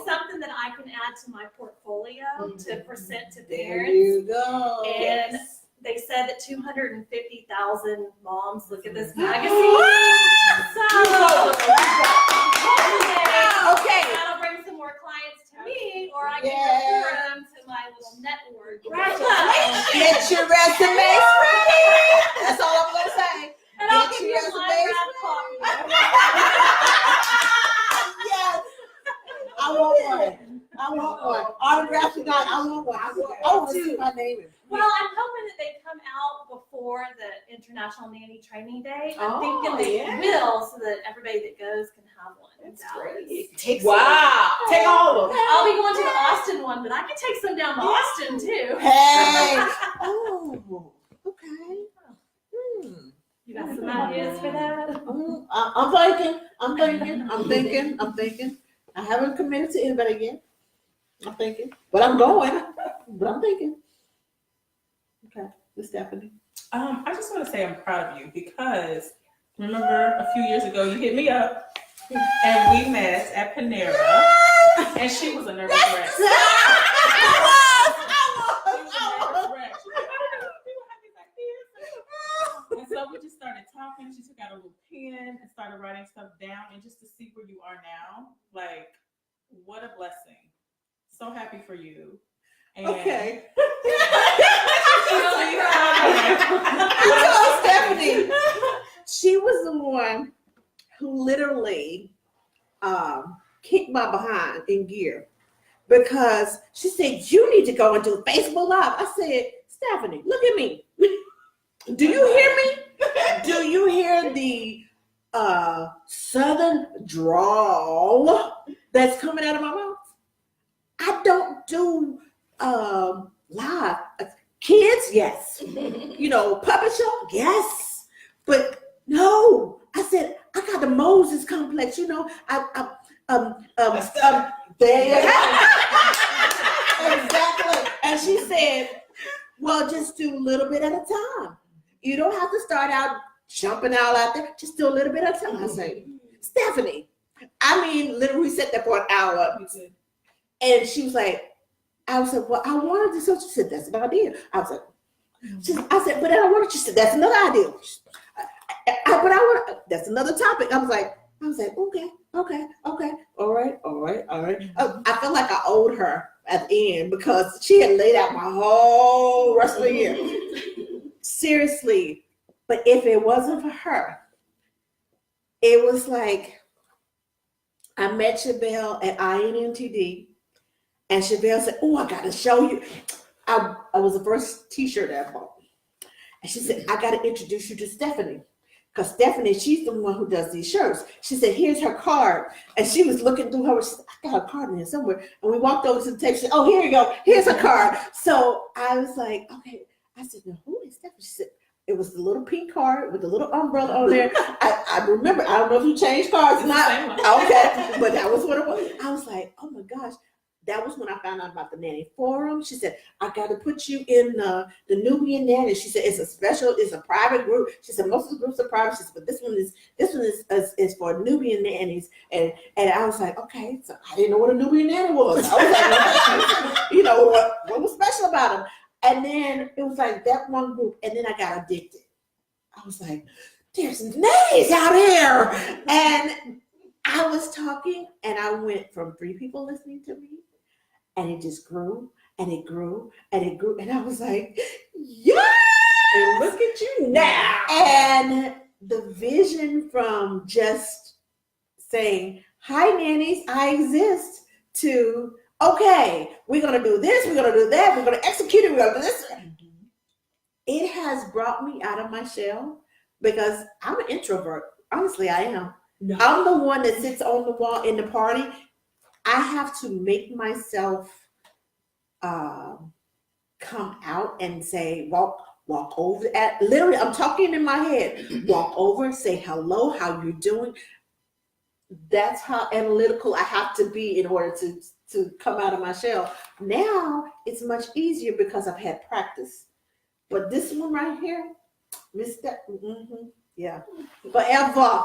something that I can add to my portfolio to present to There parents. you go. And they said that 250,000 moms look at this magazine. So Okay. that'll bring some more clients to me, or I can Yeah. refer them to my little network. Get your resumes ready. That's all I'm gonna say. And I'll Get give your you my resumes rap copy. Yes. I want one. I want one. Autograph tonight. I want one. I want to see my name in it. Well, I'm hoping that they come out before the International Nanny Training Day. I'm thinking they will, so that everybody that goes can have one. That's great. Wow. Take all of them. I'll be going to the Austin one, but I can take some down to Austin too. Hey. Oh. Okay. You got some ideas for that? I'm thinking. I haven't committed to anybody yet. I'm thinking. But I'm going. But I'm thinking. Okay. Miss Stephanie. I just want to say I'm proud of you because remember a few years ago you hit me up and we met at Panera and she was a nervous wreck. She was a nervous wreck. She's like, I don't know if people have these ideas. And so we just started talking. She took out a little pen and started writing stuff down, and just to see where you are now, like, what a blessing. So happy for you. And Okay. So Stephanie, she was the one who literally kicked my behind in gear because she said, you need to go and do Facebook Live. I said, Stephanie, look at me. Do you hear me? Do you hear the Southern drawl that's coming out of my mouth? I don't do live. Kids, yes. Puppet show, yes. But no, I said, I got the Moses complex, there you go. Exactly. And she said, well, just do a little bit at a time. You don't have to start out jumping out there. Just do a little bit at a time. I say, Stephanie, literally we sat there for an hour. And she was like, I was like, well, I wanted to. So she said, that's an idea. I was like, I said, but I wanted. She said, that's another idea. But I want. That's another topic. I was like, okay, all right. I felt like I owed her at the end because she had laid out my whole rest of the year. Seriously, but if it wasn't for her, it was like I met Chevelle at INMTD. And Chevelle said, oh, I got to show you. I was the first t-shirt I bought. And she said, I got to introduce you to Stephanie. Because Stephanie, she's the one who does these shirts. She said, here's her card. And she was looking through her. She said, I got her card in here somewhere. And we walked over to the table. She said, oh, here you go. Here's her card. So I was like, okay. I said, now who is Stephanie? She said, it was the little pink card with the little umbrella on there. I remember. I don't know if you changed cards or not. Okay. But that was what it was. I was like, oh, my gosh. That was when I found out about the Nanny Forum. She said, I got to put you in the Nubian Nanny. She said, it's a private group. She said, most of the groups are private. She said, but this one is for Nubian nannies. And I was like, okay. So I didn't know what a Nubian nanny was. I was like, what was special about them? And then it was like that one group. And then I got addicted. I was like, there's nannies out here. And I was talking and I went from 3 people listening to me. And it just grew, and it grew, and it grew. And I was like, yeah! And look at you now. And the vision from just saying, hi, nannies, I exist, to, okay, we're going to do this, we're going to do that, we're going to execute it, we're going to do this. It has brought me out of my shell because I'm an introvert. Honestly, I am. No. I'm the one that sits on the wall in the party. I have to make myself come out and say, walk over. Literally, I'm talking in my head. Walk over, say hello, how you doing? That's how analytical I have to be in order to to come out of my shell. Now it's much easier because I've had practice. But this one right here, Mr. Yeah, forever.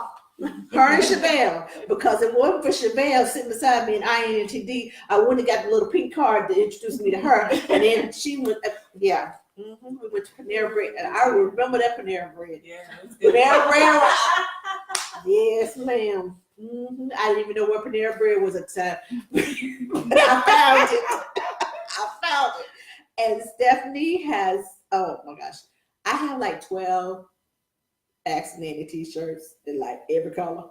Her and Chevelle, because if it wasn't for Chevelle sitting beside me in INTD, I wouldn't have got the little pink card that introduced me to her. And then she went, we went to Panera Bread, and I remember that Panera Bread. Yeah. Panera Bread, yes, ma'am. I didn't even know where Panera Bread was at the time, but I found it. I found it. And Stephanie has, oh my gosh, I have like 12 Ask Nanny t-shirts in like every color.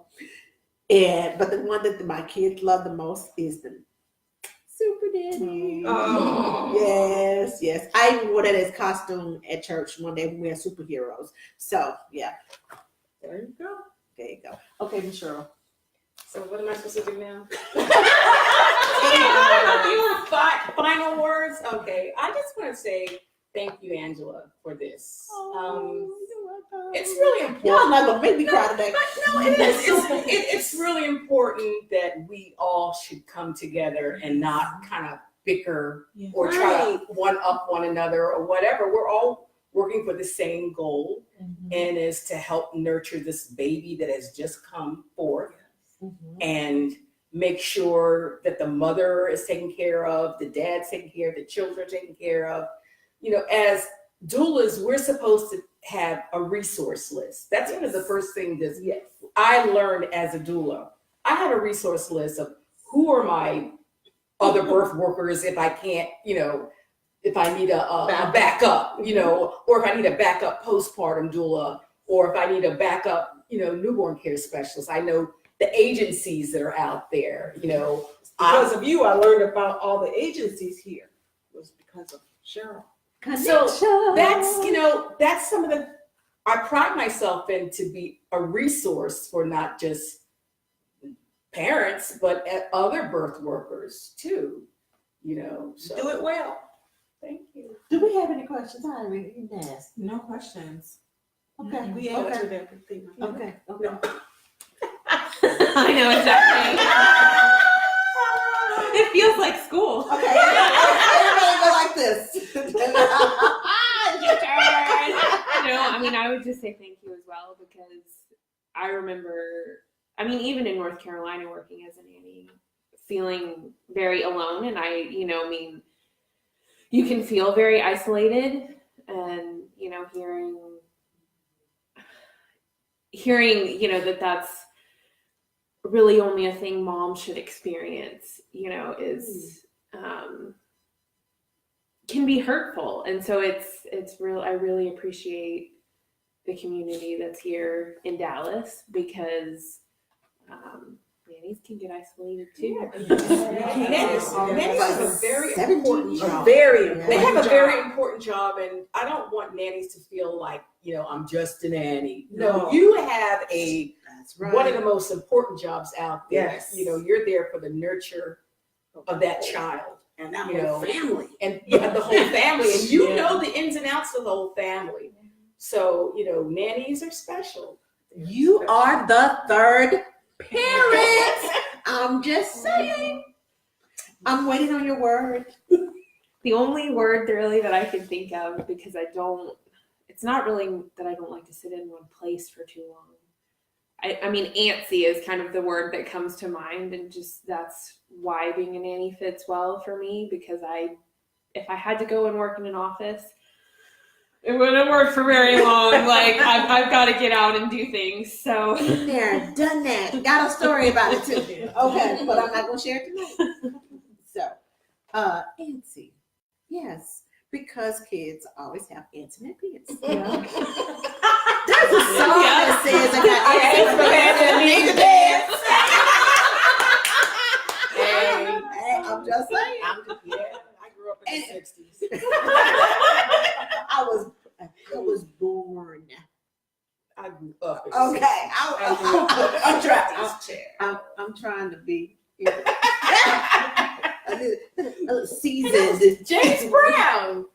But the one that my kids love the most is the Super Nanny. Oh. Yes. I even wore that as costume at church one day when we had superheroes. So yeah. There you go. Okay, Miss Cheryl. So what am I supposed to do now? Final words? Okay. I just want to say thank you, Angela, for this. It's really important. Y'all not gonna make me cry today. No, it is. It's really important that we all should come together and not kind of bicker or try to one up one another or whatever. We're all working for the same goal, and is to help nurture this baby that has just come forth, and make sure that the mother is taken care of, the dad's taken care of, the children are taken care of. You know, as doulas, we're supposed to have a resource list. That's one of the first things that I learned as a doula. I had a resource list of who are my other birth workers if I can't, if I need a backup, or if I need a backup postpartum doula, or if I need a backup, newborn care specialist. I know the agencies that are out there, Because of you, I learned about all the agencies here. It was because of Cheryl. So that's some of the, I pride myself in to be a resource for not just parents, but other birth workers too, so. Do it well. Thank you. Do we have any questions? I didn't even ask. No questions. Okay. We answered everything. Okay. I know exactly. It feels like school. Okay. Everybody go like this. It's your turn. I would just say thank you as well, because I remember, even in North Carolina working as a nanny, feeling very alone. And you can feel very isolated, and, hearing, that's really only a thing mom should experience, is, can be hurtful. And so it's real. I really appreciate the community that's here in Dallas, because nannies can get isolated too. Nannies have a very important job. Very They have a very important job, and I don't want nannies to feel like, I'm just a nanny. No, you have one of the most important jobs out there. Yes. You're there for the nurture of that child. And that whole family. And the whole family. And you know the ins and outs of the whole family. So, nannies are special. You are the third parent. I'm just saying. I'm waiting on your word. The only word really that I can think of, because it's not really that I don't like to sit in one place for too long. Antsy is kind of the word that comes to mind, and just that's why being a nanny fits well for me, because if I had to go and work in an office, it wouldn't work for very long. I've got to get out and do things. So Been there, done that. Got a story about it too. Okay, but I'm not gonna share it tonight. So, antsy, yes, because kids always have intimate bits. There's a song that says I got intimate bits. Hey, I'm just saying. I grew up in the 60s. I was born. I grew up in Okay, I'm trying. I'm trying to be a little seasoned. James Brown.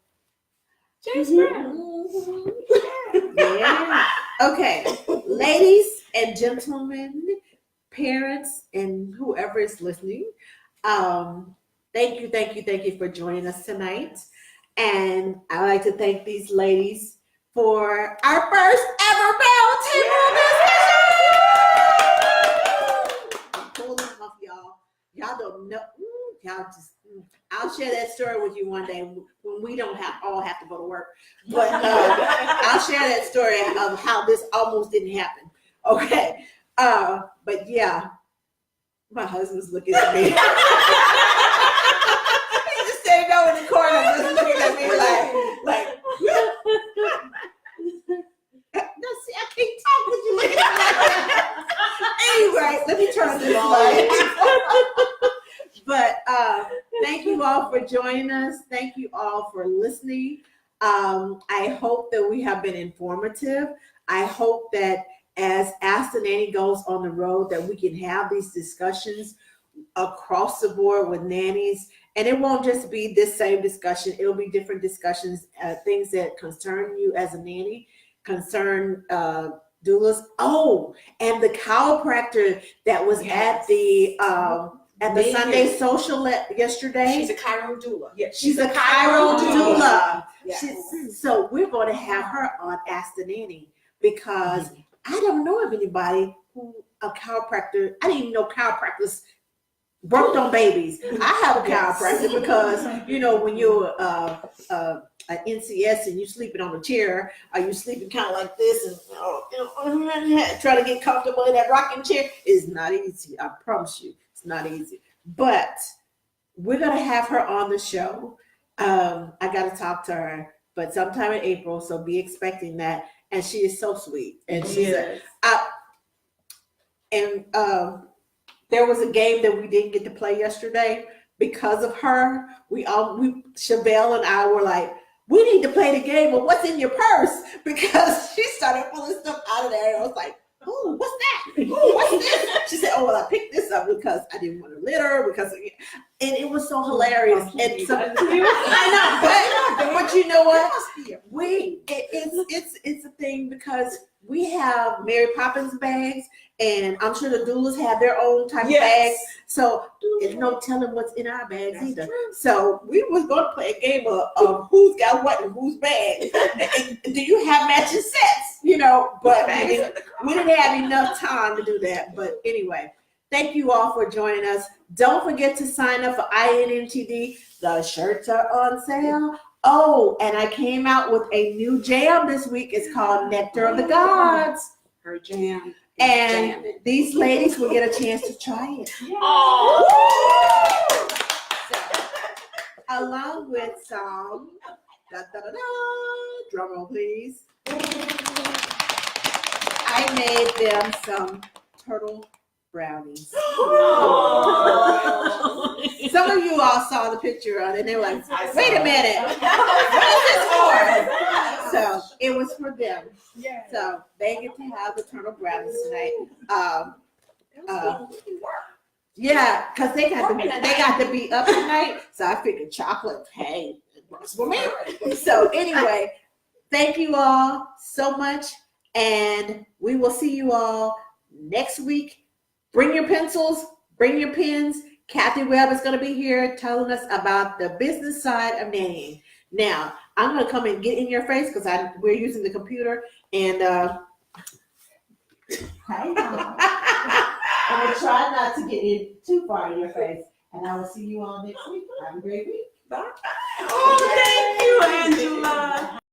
Yeah. Okay, ladies and gentlemen, parents, and whoever is listening, thank you for joining us tonight. And I'd like to thank these ladies for our first ever roundtable discussion. I'm pulling them off, y'all. Y'all don't know. Y'all just. I'll share that story with you one day when we don't all have to go to work. But I'll share that story of how this almost didn't happen. Okay. But yeah, my husband's looking at me. He's just standing over in the corner, just looking at me like. No, see, I can't talk with you looking at me like that. Anyway, let me turn this light. But thank you all for joining us. Thank you all for listening. I hope that we have been informative. I hope that as Ask the Nanny goes on the road, that we can have these discussions across the board with nannies. And it won't just be this same discussion. It'll be different discussions, things that concern you as a nanny, concern doulas. Oh, and the chiropractor that was at the Sunday social yesterday. She's a Cairo doula. Yes. She's a Cairo doula. Yes. So we're going to have her on Ask the Nanny because I don't know of anybody a chiropractor. I didn't even know chiropractors worked on babies. I have a chiropractor because when you're an NCS and you're sleeping on a chair, or you sleeping kind of like this and try to get comfortable in that rocking chair is not easy. I promise you, it's not easy. But we're gonna have her on the show. I got to talk to her, but sometime in April, so be expecting that. And she is so sweet, and she's there was a game that we didn't get to play yesterday because of her. Chevelle and I were like, we need to play the game of what's in your purse, because she started pulling stuff out of there. And I was like, oh, what's that? Oh, what's this? She said, oh, well, I picked this up because I didn't want to litter, and it was so hilarious. And so, I know, but you know what? It's a thing because we have Mary Poppins bags, and I'm sure the doulas have their own type of bags. So there's no telling what's in our bags either. So we was going to play a game of who's got what in whose bag. Do you have matching sets? But we didn't have enough time to do that. But anyway, thank you all for joining us. Don't forget to sign up for INNTD. The shirts are on sale. Oh, and I came out with a new jam this week. It's called Nectar of the Gods. Her jam. And these ladies will get a chance to try it. So, along with some, drum roll please. I made them some turtle brownies. Some of you all saw the picture of it, and they were like, wait a minute, what is this for? So it was for them. So they get to have the turtle brownies tonight. Yeah, because they got to be up tonight. So I figured chocolate, hey, it works for me. So anyway, thank you all so much, and we will see you all next week. Bring your pencils, bring your pens. Kathy Webb is going to be here telling us about the business side of nannying. Now, I'm going to come and get in your face because we're using the computer, and I'm going to try not to get in too far in your face. And I will see you all next week. Have a great week. Bye. Oh, thank you, Angela.